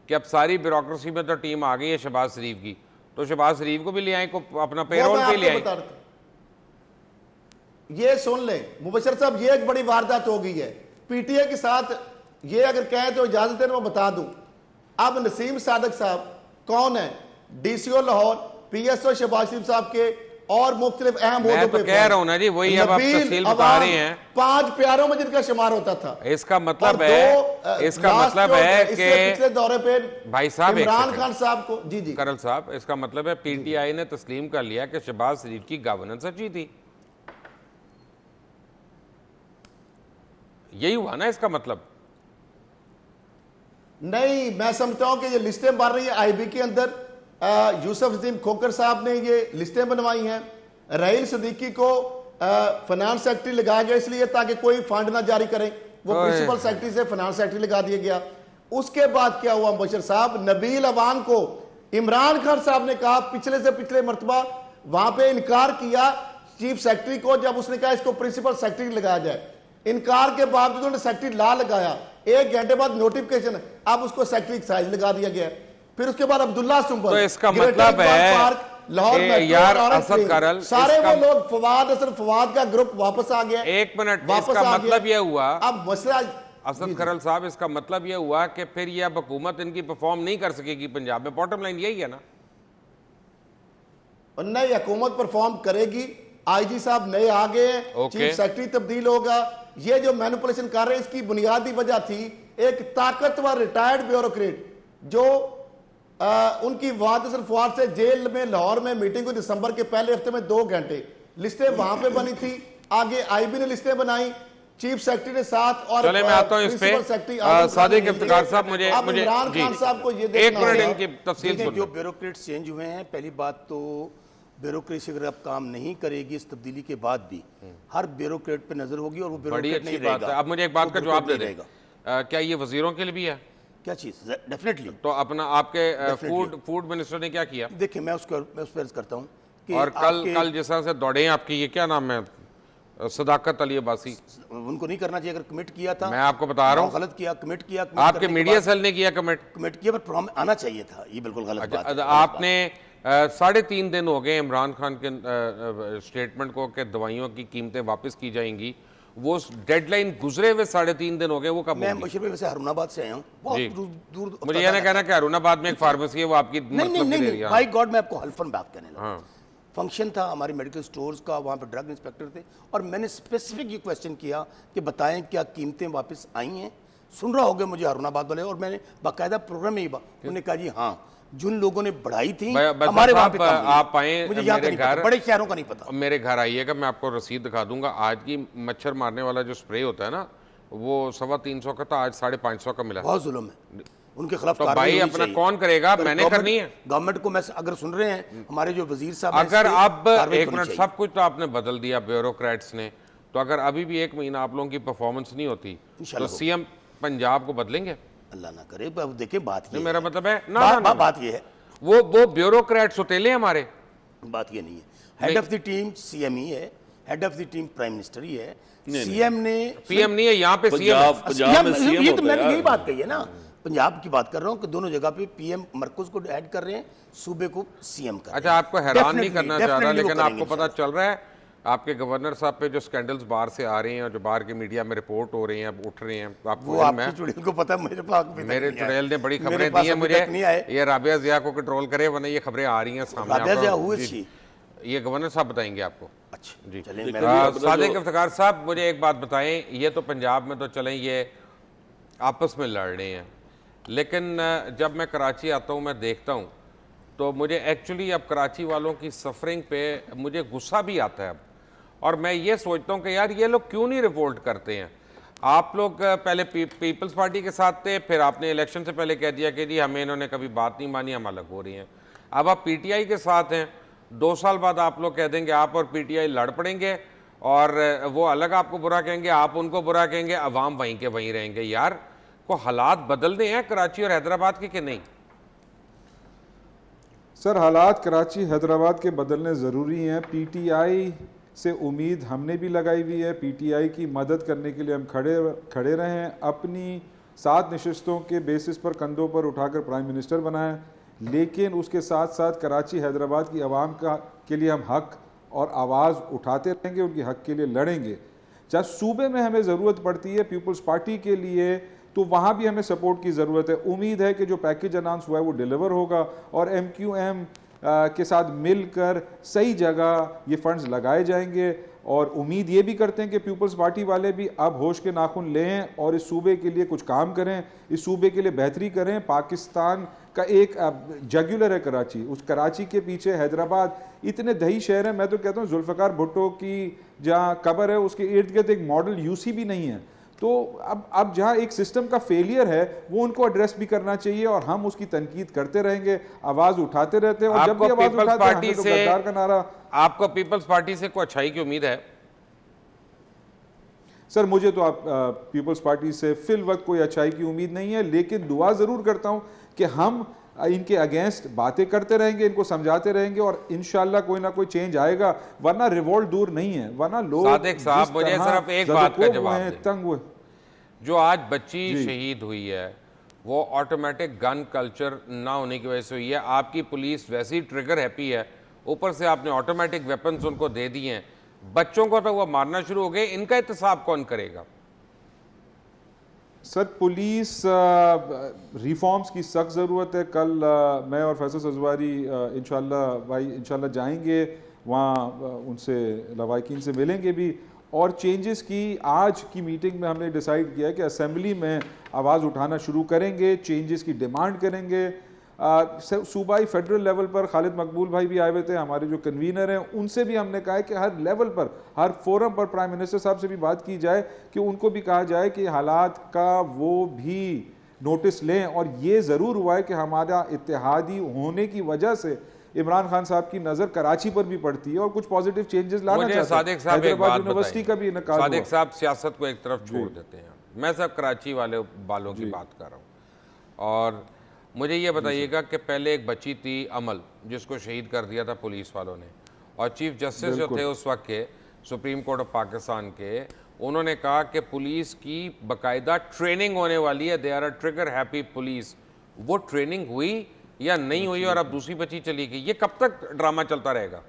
कि अब सारी ब्यूरोक्रेसी में तो टीम आ गई है शहबाज शरीफ की, तो शहबाज शरीफ को भी ले आए, को अपना पेरोल पे ले आए। ये सुन ले मुबशर साहब, ये एक बड़ी वारदात हो गई है पीटीए के साथ। ये अगर कहें तो इजाजत है मैं बता दूं, अब नसीम सादक साहब कौन है, डीसीओ लाहौर, पीएसओ शहबाज शरीफ साहब के और मुख्तलिफ अहम मैं तो कह रहा हूं ना जी, वही अब आप तफसील बता रहे हैं, 5 प्यारों में जिनका शुमार होता था। इसका मतलब है कि पिछले दौरे पे भाई साहब इमरान खान साहब को, जी करल साहब, इसका मतलब है पीटीआई ने तस्लीम कर लिया कि शहबाज शरीफ की गवर्नेंस अच्छी थी, यही हुआ ना इसका मतलब? नहीं, मैं समझता हूं कि ये लिस्टें बन रही है आईबी के अंदर। यूसुफ नजीम खोकर साहब ने ये लिस्टें बनवाई हैं, रहील सिद्दीकी को फाइनेंस सेक्रेटरी लगाया गया इसलिए ताकि कोई फंड ना जारी करें, वो प्रिंसिपल सेक्रेटरी से फाइनेंस सेक्रेटरी लगा दिया गया। उसके बाद क्या हुआ बशर साहब, नबील अवान को इमरान खान साहब ने कहा, पिछले से पिछले मरतबा वहां पे इनकार किया चीफ सेक्रेटरी को, जब उसने कहा इसको प्रिंसिपल सेक्रेटरी लगाया जाए, इनकार के बावजूद उन्होंने सेक्रेटरी ला लगाया, 1 घंटे बाद नोटिफिकेशन, अब उसको सेक्रेटरी एक्साइज लगा दिया गया। फिर उसके बाद अब्दुल्ला सुंबल, तो इसका मतलब है लाहौर यार असद करल, सारे वो लोग फवाद का ग्रुप वापस आ गया। 1 मिनट, इसका मतलब यह हुआ, अब मसला असद करल साहब, इसका मतलब यह हुआ कि फिर यह अब हुकूमत इनकी परफॉर्म नहीं कर सकेगी पंजाब में, बॉटम लाइन यही है ना? नहीं, हुकूमत परफॉर्म करेगी, आईजी साहब नए आ गए हैं, चीफ सेक्रेटरी तब्दील होगा। ये जो मैनिपुलेशन कर रहे हैं इसकी बुनियादी वजह थी एक ताकतवर रिटायर्ड ब्यूरोक्रेट जो उनकी वादसर फवाद से जेल में लाहौर में मीटिंग हुई दिसंबर के पहले हफ्ते में 2 घंटे, लिस्टें वहां पे बनी थी, आगे आईबी ने लिस्टें बनाई, चीफ सेक्रेटरी ने साथ, और चले मैं आता हूं इस पे, सादिक इफ्तिकार साहब, मुझे इमरान खान साहब को ये 1 मिनट इनकी तफसील सुनिए। जो ब्यूरोक्रेट्स चेंज हुए हैं, पहली बात तो ब्यूरोक्रेसी अगर अब काम नहीं करेगी इस तब्दीली के बाद भी, हर ब्यूरोक्रेट पे नजर होगी और वो ब्यूरोक्रेट नहीं रहेगा। अब मुझे एक बात का जवाब दे देगा, क्या ये वजीरों के लिए भी है? क्या चीज? डेफिनेटली। तो अपना आपके फूड मिनिस्टर ने क्या किया? देखिए मैं उस पर अर्ज करता हूँ कि और कल जिस तरह से दौड़े हैं आपकी, ये क्या नाम है, सदाकत अली अब्बासी, उनको नहीं करना चाहिए। अगर कमिट किया था, मैं आपको बता रहा हूँ, गलत किया, कमिट किया, आपके मीडिया सेल ने किया कमिट किया, पर आना चाहिए था, ये बिल्कुल गलत बात है। आपने 3.5 दिन हो गए इमरान खान के स्टेटमेंट को कि दवाइयों की कीमतें वापस की जाएंगी, वो डेडलाइन गुजरे हुए 3.5 दिन हो गए, वो कब? मैं मुशीर भाई वैसे हरुणाबाद से आया हूँ, बहुत दूर। मुझे यह ना कहना कि हरुणाबाद में एक फार्मेसी है वो आपकी नहीं, भाई गॉड, मैं आपको हल्फन बात करने लगा। फंक्शन था हमारे मेडिकल स्टोर्स का, वहाँ पे ड्रग इंस्पेक्टर थे और मैंने स्पेसिफिक ये क्वेश्चन किया कि बताएं क्या कीमतें वापस आई हैं। सुन रहा होगा मुझे हरुणाबाद वाले, और मैंने बाकायदा प्रोग्राम में ही उन्होंने कहा जी हाँ, जिन लोगों ने बढ़ाई थी हमारे वहाँ पे आप आए, मुझे यहाँ का नहीं पता, बड़े शहरों का नहीं पता। मेरे घर आइएगा, मैं आपको रसीद दिखा दूंगा। आज की मच्छर मारने वाला जो स्प्रे होता है ना, वो 350 का था, आज 550 का मिला। बहुत जुल्म है, उनके खिलाफ तो भाई अपना कौन करेगा? मैंने करनी है गवर्नमेंट को। मैं अगर सुन रहे हैं हमारे जो वजीर साहब, अगर अब 1 मिनट, सब कुछ तो आपने बदल दिया ब्यूरोक्रेट्स ने, तो अगर अभी भी 1 महीना आप लोगों की परफॉर्मेंस नहीं होती तो सीएम पंजाब को बदलेंगे? अल्लाह ना करे। देखिए बात ये, मेरा मतलब है बात ये है, वो ब्यूरोक्रेट्स होतेले हमारे, बात ये नहीं है। Head of the team CM ही है, head of the team prime minister ही है, सीएम ने पीएम नहीं है, यहाँ पे सीएम। ये तो मैंने यही बात कही है ना, पंजाब की बात कर रहा हूँ कि दोनों जगह पे पीएम मरकज को ऐड कर रहे हैं, सूबे को सीएम कर रहे हैं। अच्छा, आपको हैरान नहीं करना चाह रहा, लेकिन आपको पता चल रहा है आपके गवर्नर साहब पे जो स्कैंडल्स बाहर से आ रहे हैं और जो बाहर के मीडिया में रिपोर्ट हो रहे हैं, अब उठ रहे हैं, आपको चुड़ैल को पता है, मेरे चुड़ैल ने बड़ी खबरें दी हैं मुझे, ये राबिया जिया को कंट्रोल करे, वरना ये खबरें आ रही हैं सामने। ये गवर्नर साहब बताएंगे आपको। अच्छा जी, सादिक इफ्तिकार साहब, मुझे एक बात बताएं, ये तो पंजाब में तो चलें ये आपस में लड़ रहे हैं, लेकिन जब मैं कराची आता हूँ मैं देखता हूँ तो मुझे एक्चुअली अब कराची वालों की सफरिंग पे मुझे गुस्सा भी आता है अब, और मैं ये सोचता हूँ कि यार ये लोग क्यों नहीं रिवोल्ट करते हैं। आप लोग पहले पीपल्स पार्टी के साथ थे, फिर आपने इलेक्शन से पहले कह दिया कि जी हमें इन्होंने कभी बात नहीं मानी, हम अलग हो रही हैं। अब आप पीटीआई के साथ हैं, 2 साल बाद आप लोग कह देंगे आप और पीटीआई लड़ पड़ेंगे और वो अलग आपको बुरा कहेंगे, आप उनको बुरा कहेंगे, अवाम वहीं के वहीं रहेंगे। यार को हालात बदलने हैं कराची और हैदराबाद के कि नहीं? सर हालात कराची हैदराबाद के बदलने ज़रूरी हैं। पीटीआई से उम्मीद हमने भी लगाई हुई है, पीटीआई की मदद करने के लिए हम खड़े रहे हैं। अपनी 7 नशस्तों के बेसिस पर कंधों पर उठाकर प्राइम मिनिस्टर बनाएं, लेकिन उसके साथ साथ कराची हैदराबाद की आवाम के लिए हम हक और आवाज़ उठाते रहेंगे, उनके हक के लिए लड़ेंगे। जब सूबे में हमें ज़रूरत पड़ती है पीपल्स पार्टी के लिए, तो वहाँ भी हमें सपोर्ट की ज़रूरत है। उम्मीद है कि जो पैकेज अनाउंस हुआ है वो डिलीवर होगा और MQM के साथ मिलकर सही जगह ये फंड्स लगाए जाएंगे। और उम्मीद ये भी करते हैं कि पीपल्स पार्टी वाले भी अब होश के नाखून लें और इस सूबे के लिए कुछ काम करें, इस सूबे के लिए बेहतरी करें। पाकिस्तान का एक जगुलर है कराची, उस कराची के पीछे हैदराबाद, इतने दही शहर हैं। मैं तो कहता हूँ जुल्फ़िकार भुट्टो की जहाँ कब्र है उसके इर्द गिर्द एक मॉडल यूसी भी नहीं है। तो अब जहाँ एक सिस्टम का फेलियर है वो उनको एड्रेस भी करना चाहिए और हम उसकी तनकीद करते रहेंगे, आवाज़ उठाते रहते हैं। और जब भी आवाज़ उठाते हैं हमें तो गद्दार का नारा। आपको पीपल्स पार्टी से कोई अच्छाई की उम्मीद है? सर मुझे तो आप पीपल्स पार्टी से फिल वक्त कोई अच्छाई की उम्मीद नहीं है, लेकिन दुआ ज़रूर करता हूँ कि हम इनके अगेंस्ट बातें करते रहेंगे, इनको समझाते रहेंगे और इंशाल्लाह कोई ना कोई चेंज आएगा। वरना रिवोल्ट दूर नहीं है, वरना लोग सादिक साहब मुझे सिर्फ एक बात का जवाब दें। तंग हुए। जो आज बच्ची शहीद हुई है वो ऑटोमेटिक गन कल्चर ना होने की वजह से हुई है। आपकी पुलिस वैसे ही ट्रिगर हैप्पी है, ऊपर से आपने ऑटोमेटिक वेपन्स उनको दे दिए हैं, बच्चों को तो वो मारना शुरू हो गए। इनका एहतसाब कौन करेगा? सर पुलिस रिफॉर्म्स की सख्त ज़रूरत है। कल मैं और फैसल सजवारी इंशाल्लाह जाएंगे वहाँ, उनसे लवाकिन से मिलेंगे भी और चेंजेस की आज की मीटिंग में हमने डिसाइड किया कि असेंबली में आवाज़ उठाना शुरू करेंगे, चेंजेस की डिमांड करेंगे। सूबाई फेडरल लेवल पर खालिद मकबूल भाई भी आए हुए थे, हमारे जो कन्वीनर हैं, उनसे भी हमने कहा है कि हर लेवल पर, हर फोरम पर प्राइम मिनिस्टर साहब से भी बात की जाए कि उनको भी कहा जाए कि हालात का वो भी नोटिस लें। और ये ज़रूर हुआ है कि हमारा इत्तेहादी होने की वजह से इमरान खान साहब की नज़र कराची पर भी पड़ती है और कुछ पॉजिटिव चेंजेस लाना चाहते हैं। हैदराबाद यूनिवर्सिटी का भी इनकार हुआ। सादिक साहब सियासत को एक तरफ छोड़ देते हैं, मैं सब कराची वालों की बात कर रहा हूँ। और मुझे ये बताइएगा कि पहले एक बच्ची थी अमल, जिसको शहीद कर दिया था पुलिस वालों ने, और चीफ जस्टिस जो थे उस वक्त के सुप्रीम कोर्ट ऑफ पाकिस्तान के, उन्होंने कहा कि पुलिस की बाकायदा ट्रेनिंग होने वाली है, they are a trigger happy police. वो ट्रेनिंग हुई या नहीं हुई और अब दूसरी बच्ची चली गई? ये कब तक ड्रामा चलता रहेगा?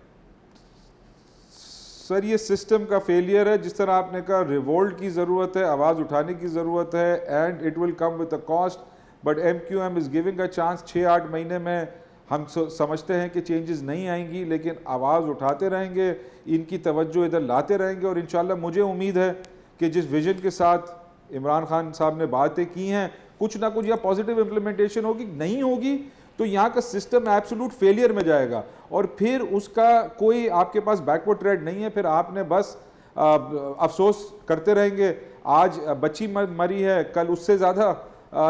सर ये सिस्टम का फेलियर है। जिस तरह आपने कहा रिवोल्ट की ज़रूरत है, आवाज़ उठाने की ज़रूरत है, and it will come with a cost, but MQM is giving a chance. 6-8 महीने में हम समझते हैं कि चेंजेस नहीं आएंगी, लेकिन आवाज़ उठाते रहेंगे, इनकी तवज्जो इधर लाते रहेंगे और इंशाल्लाह मुझे उम्मीद है कि जिस विजन के साथ इमरान खान साहब ने बातें की हैं, कुछ ना कुछ या पॉजिटिव इम्प्लीमेंटेशन होगी। नहीं होगी तो यहाँ का सिस्टम एब्सोल्यूट फेलियर में जाएगा और फिर उसका कोई आपके पास बैकवर्ड ट्रेड नहीं है। फिर आपने बस अफसोस करते रहेंगे। आज बच्ची मरी है, कल उससे ज़्यादा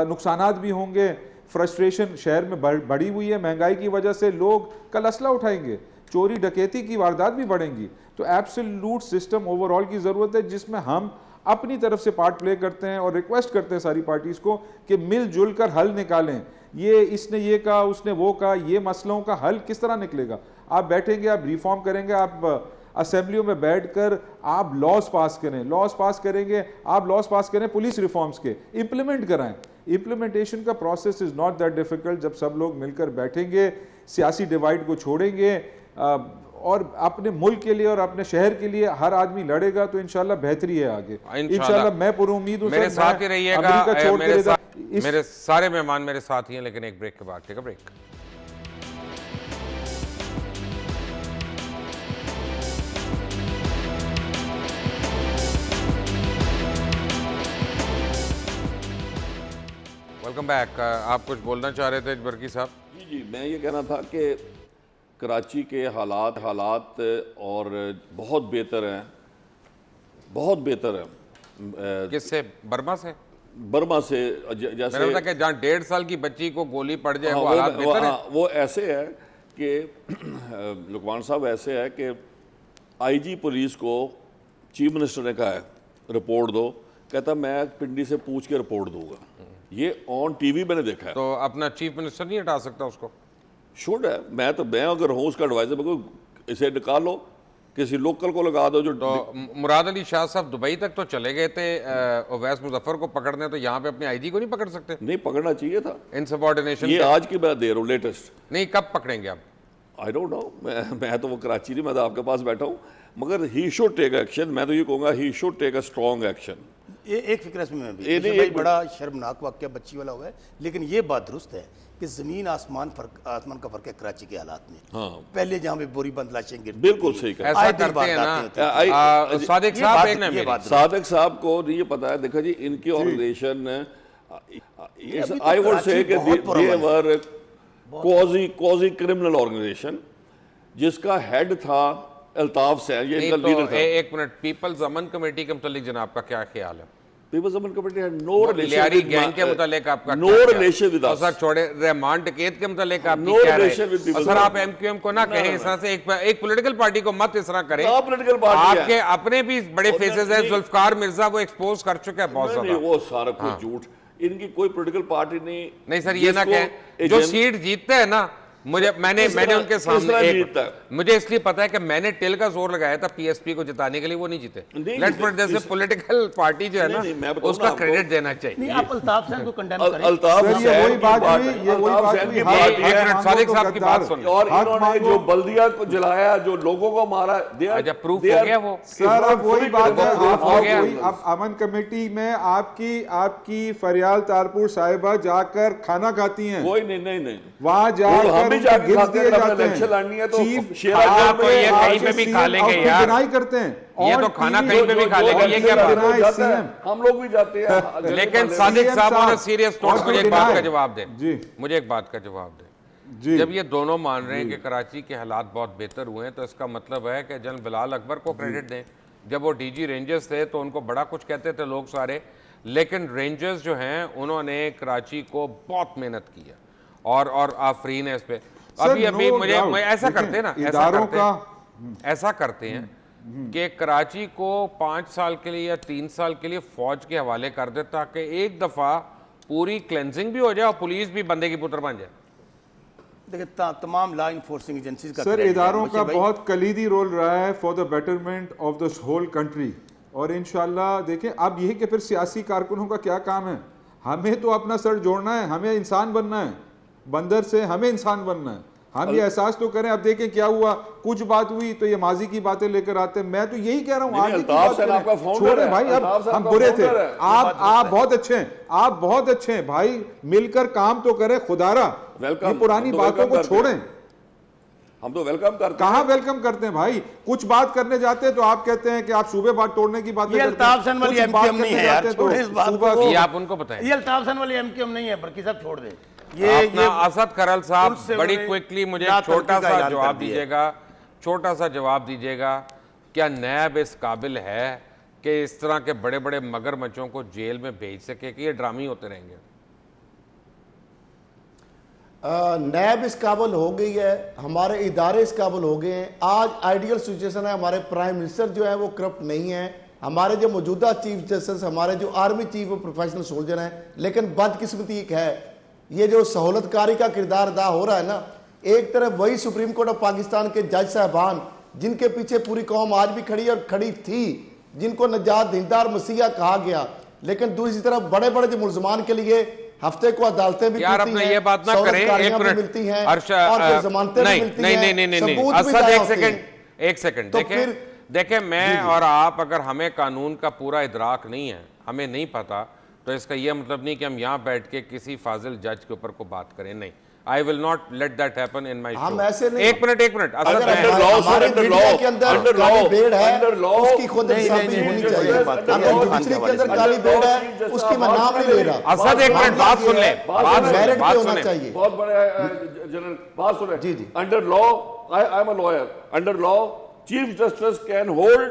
नुकसानात भी होंगे। फ्रस्ट्रेशन शहर में बढ़ी हुई है, महंगाई की वजह से लोग कल असला उठाएंगे, चोरी डकैती की वारदात भी बढ़ेंगी। तो एब्सोल्यूट सिस्टम ओवरऑल की ज़रूरत है जिसमें हम अपनी तरफ से पार्ट प्ले करते हैं और रिक्वेस्ट करते हैं सारी पार्टीज़ को कि मिलजुल कर हल निकालें। ये इसने ये कहा, उसने वो कहा, ये मसलों का हल किस तरह निकलेगा? आप बैठेंगे, आप रिफॉर्म करेंगे, आप असेंबलियों में बैठकर आप लॉज पास करें, लॉज पास करेंगे, आप लॉज पास करें पुलिस रिफॉर्म्स के, इम्प्लीमेंट कराएं। इम्प्लीमेंटेशन का process is not that difficult. जब सब लोग मिलकर बैठेंगे, सियासी डिवाइड को छोड़ेंगे और अपने मुल्क के लिए और अपने शहर के लिए हर आदमी लड़ेगा तो इंशाल्लाह बेहतरी है आगे। इंशाल्लाह मैं पूरी उम्मीद हूं। मेरे साथ ही रहिएगा। मेरे सारे मेहमान मेरे साथ ही हैं, लेकिन एक ब्रेक के बाद। Take a break. Welcome back. आप कुछ बोलना चाह रहे थे बरकी साहब? जी जी, मैं ये कहना था कि कराची के हालात और बहुत बेहतर हैं, बहुत बेहतर हैं। किससे? बर्मा से? बर्मा से मैंने जैसे बताया कि जहाँ 1.5 साल की बच्ची को गोली पड़ जाए हाँ, वो हालात बेहतर है। वो ऐसे है कि लुकमान साहब ऐसे है कि आईजी पुलिस को चीफ मिनिस्टर ने कहा है रिपोर्ट दो, कहता मैं पिंडी से पूछ के रिपोर्ट दूंगा। ये ऑन टीवी मैंने देखा है। तो अपना चीफ मिनिस्टर नहीं हटा सकता उसको? शुड है। मैं अगर हूँ उसका एडवाइजर, मैं कहूँ इसे निकालो, किसी लोकल को लगा दो जो तो मुराद अली शाह साहब दुबई तक तो चले गए थे ओवैस मुजफ्फर को पकड़ने, तो यहाँ पे अपने आईजी को नहीं पकड़ सकते? नहीं पकड़ना चाहिए था। इनसबऑर्डिनेशन ये आज की बात दे रहा हूँ, लेटेस्ट। नहीं, कब पकड़ेंगे आप? आई डोंट नो, मैं तो वो कराची नहीं, मैं तो आपके पास बैठा हूँ, मगर ही शुड टेक एक्शन। मैं तो ये कहूँगा he should take a strong action. एक फिक्र इसमें मैं भी, ये नहीं, भाई एक बड़ा शर्मनाक वाकया बच्ची वाला हुआ है, लेकिन ये बात दुरुस्त है कि जमीन आसमान का फर्क है कराची के हालात में। हाँ। पहले जहाँ पे बोरी बंद लाशें गिरती बिल्कुल थी, सही कहा। ऐसा आए दिन करते हैं वारदातें होती थी। ना सादिक ये साहब, बात- एक ना ये मेरी बात- सादिक साहब को नहीं ये पता है, देखो जी इनकी ऑर्गेनाइजेशन अभी तो आई वुड से कराची बहुत पुराना दे है। वर क्वाजी क्रिमिनल ऑर्गेनाइजेशन जिसका हेड था अल्ताफ सैन, ये नहीं इनका लीडर तो था। एक मिनट, पीपल्स अमन कमेटी के मुतालिक जनाब का क्या ख्याल है? Peoples Aman committee had no Lyari gang के मुतालिक आपका नो क्या ख्याल? रिलेशन विद और अस। सर छोड़े, रहमान डकैत के मुतालिक आप No क्या relation रहे? with people. और सर आप एमक्यूएम को ना कहें इस तरह से, एक पॉलिटिकल पार्टी को मत इस तरह करें। क्या political party है? आपके अपने भी बड़े और फेसेस हैं, नहीं- जुल्फकार मिर्जा वो एक्सपोज कर चुका है बहुत नहीं, ज्यादा। वो सारा कुछ झूठ। इनकी कोई पॉलिटिकल पार्टी नहीं सर, ये ना जिसको कहें जो एजेंट- सीट जीतते हैं ना, मैंने किस तरह- उनके किस सामने तरह जीतता है? मुझे इसलिए पता है कि मैंने टिल का जोर लगाया था पीएसपी को जिताने के लिए, वो नहीं जीते। नहीं लेट्स जीते। पुट दिस, पॉलिटिकल पार्टी जो है नहीं, नहीं, मैं ना बताऊं उसका ना आपको। क्रेडिट देना नहीं, चाहिए। आप अल्ताफ सैन को कंडेम करें। अल्ताफ सर, ये सैन वही की बात हुई, है, ये वही अल्ताफ बात सैन हुई। की हक बात एक है। मिनट, मांगो सादिक तो साहब की गद्दार। बात सुन। और हक इन्होंने मांगो। जो बल्दिया को जलाया, जो लोगों को मारा, अच्छा, proof हो गया वो? सर अब वही बात है, वो आप हो गया। अब अमन कमेटी में आपकी फरियाल तारपुर साहिबा जाकर खाना खाती हैं, कोई नहीं वहाँ वो जाकर हम भी उनके जाके गिफ्ट खाते दिए हैं, जाते अपने इलेक्शन लड़नी है हैं। तो चीफ शेरा आप तो ये आपके कहीं पे भी CM खा लेंगे आउटफिट यार। डिनाई करते हैं। ये On तो खाना TV कहीं पे भी खा लेंगे, ये क्या बात है? जाता है, CM हम लोग भी जाते हैं। लेकिन सादिक CM साहब साहब, ने सीरियस नोट, और मुझे एक तो बात का डिनाई। जवाब दें। जी मुझे एक बात का जवाब दें। जी जब ये दोनों मान रहे हैं कि कराची के हालात बहुत बेहतर हुए हैं, तो इसका मतलब है कि जनरल बिलाल अकबर को क्रेडिट दें। जब वो डीजी रेंजर्स थे तो उनको बड़ा कुछ कहते थे लोग सारे, लेकिन रेंजर्स जो हैं उन्होंने कराची को बहुत मेहनत की है और आफरीन है इस पे। अभी no मुझे doubt। ऐसा देखें, करते हैं ना, ऐसा करते हैं कि कराची को 5 साल के लिए या 3 साल के लिए फौज के हवाले कर दे, ताकि एक दफा पूरी क्लेंजिंग भी हो जाए और पुलिस भी बंदे की पुत्र बन जाए। देखिए तमाम लॉ इन्फोर्सिंग एजेंसीज का सर credit है। इदारों मुझे का भाई- बहुत कलीदी रोल रहा है for the betterment of the whole country, और इंशाल्लाह देखें अब यही कि फिर सियासी कारकुनों का क्या काम है, हमें तो अपना सर जोड़ना है, हमें इंसान बनना है, बंदर से हमें इंसान बनना है। हम ये एहसास तो करें। अब देखें क्या हुआ, कुछ बात हुई तो ये माजी की बातें लेकर आते हैं। मैं तो यही कह रहा हूँ, नहीं, आगे की अल्ताफ बात सैन करें। आपका founder छोड़ें है, भाई, अब अल्ताफ सैन हम आपका बुरे थे, founder है। आप बहुत अच्छे हैं, आप बहुत अच्छे हैं भाई, मिलकर काम तो करें खुदारा, Welcome, ये पुरानी हम तो बातों welcome को करते हैं। छोड़ें। हम तो वेलकम करते हैं। कहाँ वेलकम करते हैं भाई, कुछ बात करने जाते हैं तो आप कहते हैं कि आप सूबे बात तोड़ने की बातें ये करते हैं। अल्ताफ सैन वाली कुछ बात एमक्यूएम नहीं करने है यार, जाते हैं छोड़े इस तो बात सूबा को। ये आप उनको बताएं। ये अल्ताफ सैन वाली एमक्यूएम नहीं है, बल्कि साहब छोड़ दें। अपना असद करल साहब उनसे बड़ी उन्हें क्विकली मुझे ना एक छोटा तरक्की का सा ऐलान जवाब कर दिया। दीजिएगा, छोटा सा जवाब दीजिएगा, क्या नैब इस काबिल है कि इस तरह के बड़े बड़े मगरमच्छों को जेल में भेज सके कि ये ड्रामे होते रहेंगे? नैब इस काबिल हो गई है, हमारे इदारे इस काबिल हो गए हैं। आज आइडियल सिचुएशन है, हमारे प्राइम मिनिस्टर जो है वो करप्ट नहीं है, हमारे जो मौजूदा चीफ जस्टिस, हमारे जो आर्मी चीफ वो प्रोफेशनल सोल्जर हैं। लेकिन बदकिस्मती एक है, ये जो सहूलतकारी का किरदार अदा हो रहा है ना, एक तरफ वही सुप्रीम कोर्ट ऑफ पाकिस्तान के जज साहबान जिनके पीछे पूरी कौम आज भी खड़ी और खड़ी थी, जिनको नजात दीनदार मसीहा कहा गया, लेकिन दूसरी तरफ बड़े बड़े जो मुलजमान के लिए हफ्ते को अदालतें भी यार खुलती अपना हैं, ये बात ना करें, एक सहूलतकारियां भी मिनट मिलती हैं अर्शा, और फिर जमानतें भी नहीं मिलती नहीं हैं, नहीं नहीं नहीं सबूत भी असद दायर एक होते सेकंड, हैं। एक सेकंड तो देखें फिर- देखें मैं और आप अगर हमें कानून का पूरा इदराक नहीं है, हमें नहीं पता, तो इसका यह मतलब नहीं कि हम यहाँ बैठ के किसी फाजिल जज के ऊपर को बात करें। नहीं, I will not let that happen in my हम शो। ऐसे नहीं- एक मिनट अगर under law, sir, हमारे under मीडिया law, के अंदर under काली law, बेड़ है, under law, उसकी खुद नहीं, इंसाफी नहीं, होनी नहीं, चाहिए। नहीं, बात अगर नहीं, बिजली के अंदर नहीं, काली बेड़ है, उसकी मैं नाम नहीं ले रहा। असद एक मिनट बात सुन ले, बात मेरिट पे बात होना सुने। चाहिए। बहुत बड़े जनरल बात सुने। जी, जी। Under law, I am a lawyer, under law chief justice can hold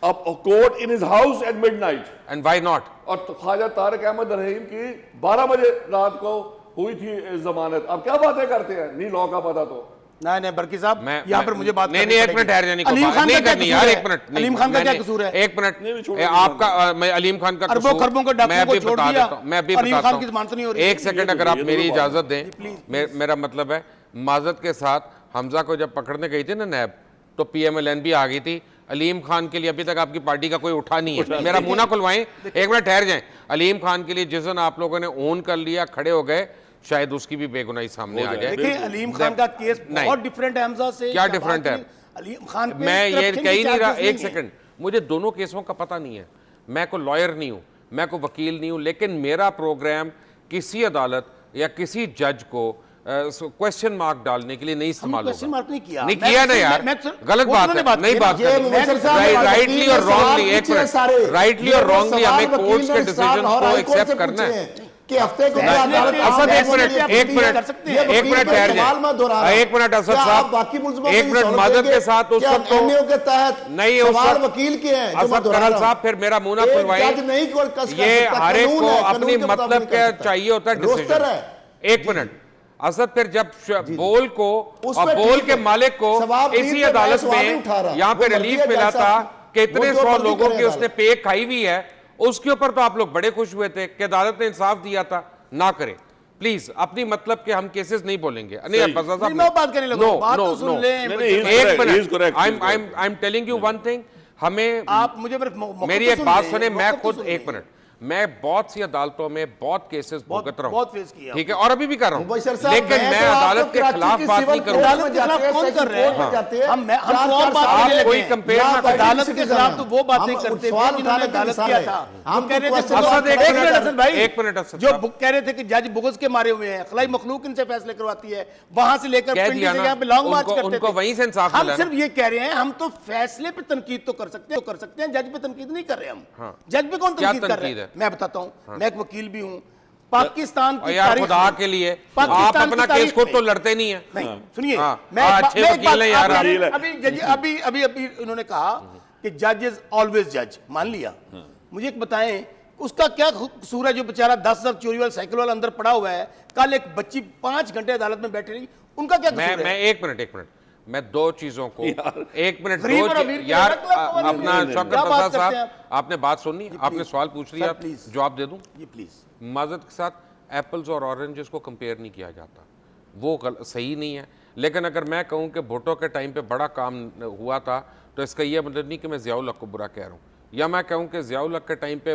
a court in his house at midnight. And why not? और तो ख्वाजा तारिक अहमद रहीम की 12 बजे रात को हुई थी जमानत। अब क्या बातें करते हैं, नहीं लॉ का पता तो। नहीं बरकी साहब, मैं यहाँ पर मुझे बात नहीं करनी नहीं, एक पड़ेगी। मिनट ठहर जाने को अलीम बात खान नहीं का क्या करनी कसूर यार, है? एक मिनट नहीं, अलीम खान का क्या मैंने- कसूर है? एक मिनट नहीं, छोड़ो, आपका मैं अलीम खान का अरबों कसूर खरबों के डाकुओं मैं को भी छोड़ बता दिया, देता हूं, मैं भी अलीम बताता खान की जमानत नहीं हो रही है। एक सेकंड अगर आप ये मेरी तो इजाजत प्लीज, दें, मेरा मतलब है माजत के साथ हमजा को जब पकड़ने गई थी ना नैब, तो PMLN भी आ गई थी। अलीम खान के लिए अभी तक आपकी पार्टी का कोई उठा नहीं है। मेरा मुंह ना खुलवाएं, एक मिनट ठहर जाएं। अलीम खान के लिए जिस दिन आप लोगों ने ओन कर लिया, खड़े हो गए, शायद उसकी भी बेगुनाही सामने आ जाए। देखिए अलीम खान का केस नहीं। बहुत डिफरेंट है हमजा से। क्या बात different है? नहीं, अलीम खान पे मैं ये corruption कह ही के नहीं रहा, charges एक नहीं है। सेकंड, मुझे दोनों केसों का पता नहीं है। मैं कोई लॉयर नहीं हूं, मैं कोई वकील नहीं हूं, लेकिन मेरा प्रोग्राम किसी अदालत या किसी जज को क्वेश्चन मार्क डालने के लिए नहीं इस्तेमाल क्वेश्चन होगा। मार्क नहीं किया। नहीं मैं किया ना सिर्फ- यार, मैं सिर्फ- गलत वो बात उन्होंने है, नहीं की बात ना। ये करनी। मुबशर साहब ने राइटली वकील और ने सवाल रॉन्गली, एक पूछे हैं मिनट, सारे। राइटली ये और वो रॉन्गली सवाल हमें वकील कोर्ट्स ने के इरशाद डिसीजन और को हाई कोर्ट एक्सेप्ट से करना पूछे है। हैं कि हफ्ते को मैं- अदालत मैं- आप असद एक फैसले मिनट, लिए एक अपील मिनट, कर सकते हैं। एक मिनट ठहर सवाल मैं दोहरा रहा जाए, हूं। एक मिनट असद क्या साहब, आप बाकी मुल्ज़िमों को एक भी मिनट सहूलत माजत देंगे? के साथ उस क्या वक्त तो MAO के तहत नहीं, उस सवाल वक्त वकील के हैं जो मैं असद दोहरा करल रहा हूं। साहब फिर मेरा मुंह ना एक खुलवाएं। जज नहीं कोई कस कर ये सकता, हर एक कानून को है, कानून अपनी के मुताबिक मतलब नहीं क्या कर सकता। चाहिए होता है रोस्टर डिसीजन। है। एक मिनट असद, फिर जब बोल को उस और पे बोल ठीक के है। मालिक को सवाब इसी ठीक है, अदालत मैं सवाल नहीं में उठा रहा। यहाँ पे वो मर्जी रिलीफ है मिला जज था साहब कि की। इतने वो जो 100 मर्जी लोगों करे की उसने अदालत। पे खाई हुई है, उसके ऊपर तो आप लोग बड़े खुश हुए थे कि अदालत ने इंसाफ दिया था। ना करे प्लीज, अपनी मतलब के हम केसेस नहीं बोलेंगे। नहीं सही। बस नहीं, मैं बात करने लगा हूं। बात तो सुन लें। नहीं, नहीं, एक correct, he is minute, correct, he is I am telling you one thing, हमें आप मुझे मेरी एक बात सुने, मैं खुद एक मिनट, मैं बहुत सी अदालतों में बहुत केसेस भुगत रहा हूं, बहुत फेस किया। ठीक है, और अभी भी कर रहा मुबशर हूं, साहब, लेकिन मैं तो आपको अदालत के कराची खिलाफ की बात सिविल नहीं कोर्ट करूंगा। अदालत के खिलाफ कौन कर रहे हैं? जाते हैं। हम चार कौन चार बात साल करने लगे लगे कोई हैं? कंपेयर या ना तो करें। अदालत के सिटीजन खिलाफ हैं। तो वो बातें हम करते सवाल हैं जिन्होंने उठाने के गलत मिसाल किया है। था। हम वो कह रहे थे question असद, एक एक मिनट, मिनट हसन भाई, एक मिनट असद जो साहब। कह रहे थे कि जज बुगस के मारे हुए हैं, खलाई मखलूक इनसे फैसले करवाती है, वहां से लेकर कह पिंडी दिया से ना, यहाँ पे लॉन्ग मार्च उनको- करते उनको थे। वहीं से इंसाफ हम मिला ना। सिर्फ ये कह रहे हैं, हम तो फैसले पे तनकीद तो कर सकते हैं, जज पे तनकीद नहीं कर रहे हम। जज पे कौन क्या तनकीद कर रहे तनकीद हैं? है? मैं बताता हूं, मैं एक वकील भी हूं। पाकिस्तान और की यार तारीख खुदा में- के लिए आप पाकिस्तान अपना की केस तारीख खुद में- तो लड़ते नहीं है। नहीं सुनिए, हाँ, मैं हाँ, एक अच्छे बात- मैं एक वकील हैं यार बात- आप। अभी अभी अभी अभी उन्होंने कहा कि जज इज ऑलवेज जज, मान लिया। मुझे एक बताएं, उसका क्या कसूर है जो बेचारा 10,000 चोरी वाला साइकिल वाला अंदर पड़ा हुआ है? कल एक बच्ची 5 घंटे अदालत में बैठी रही, उनका क्या मैं कसूर है? एक मिनट, मैं दो चीजों को एक मिनट, गरीब और दो अमीर की यार अलग अलग कहानी अपना है। शौकत क्या बात प्रसाद करते हैं साहब, आप? आपने बात सुननी, आपने सवाल पूछ लिया, सर, प्लीज। जवाब दे दूं। जी प्लीज। माजत के साथ एप्पल्स और ऑरेंजेस को कंपेयर नहीं किया जाता, वो सही नहीं है। लेकिन अगर मैं कहूं कि भुट्टो के टाइम पे बड़ा काम हुआ था, तो इसका यह मतलब नहीं कि मैं ज़ियाउल हक को बुरा कह रहा हूँ, या मैं कहूं कि ज़ियाउल हक के टाइम पे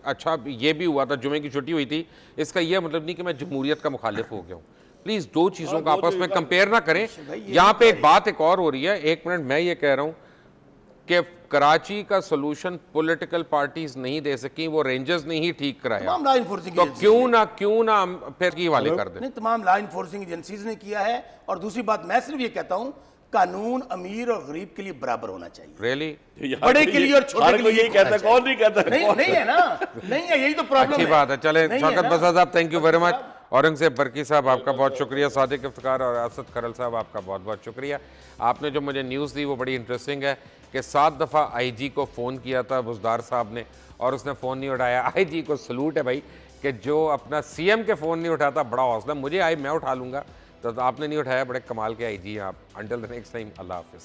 अच्छा ये भी हुआ था, जुमे की छुट्टी हुई थी, इसका यह मतलब नहीं कि मैं जमहूरियत का मुखालिफ हो गया हूँ। प्लीज़ दो चीज़ों का आपस में कंपेयर ना करें। यहाँ पे एक बात एक और हो रही है, एक मिनट, मैं ये कह रहा हूँ कि कराची का सोल्यूशन पॉलिटिकल पार्टीज नहीं दे सकी, वो रेंजर्स ने ही ठीक कराया, तमाम लॉ इन्फोर्सिंग तो क्यों ना हम फिर की वाले कर दें। नहीं, तमाम लॉ इन्फोर्सिंग एजेंसीज ने किया है। और दूसरी बात, मैं सिर्फ ये कहता हूं, कानून अमीर और गरीब के लिए बराबर होना चाहिए। रियली बड़े के लिए और छोटे के लिए यही कहता है, कौन नहीं कहता? नहीं नहीं है ना, नहीं है, यही तो प्रॉब्लम अच्छी है। बात है। चले नहीं है शौकत ना? प्रसाद साहब, thank you very much. Aurangzeb Barki साहब, आपका बहुत शुक्रिया। सादिक इफ्तिकार और असद करल साहब, आपका बहुत बहुत शुक्रिया। आपने जो मुझे न्यूज़ दी वो बड़ी इंटरेस्टिंग है कि 7 दफ़ा आईजी को फ़ोन किया था बुजदार साहब ने और उसने फ़ोन नहीं उठाया। आईजी को सलूट है भाई कि जो अपना सीएम के फ़ोन नहीं उठाता, बड़ा हौसला। मुझे आई, मैं उठा लूँगा, तो आपने नहीं उठाया, बड़े कमाल के आईजी हैं आप। अंटिल द नेक्स्ट टाइम, अल्लाह हाफिज़।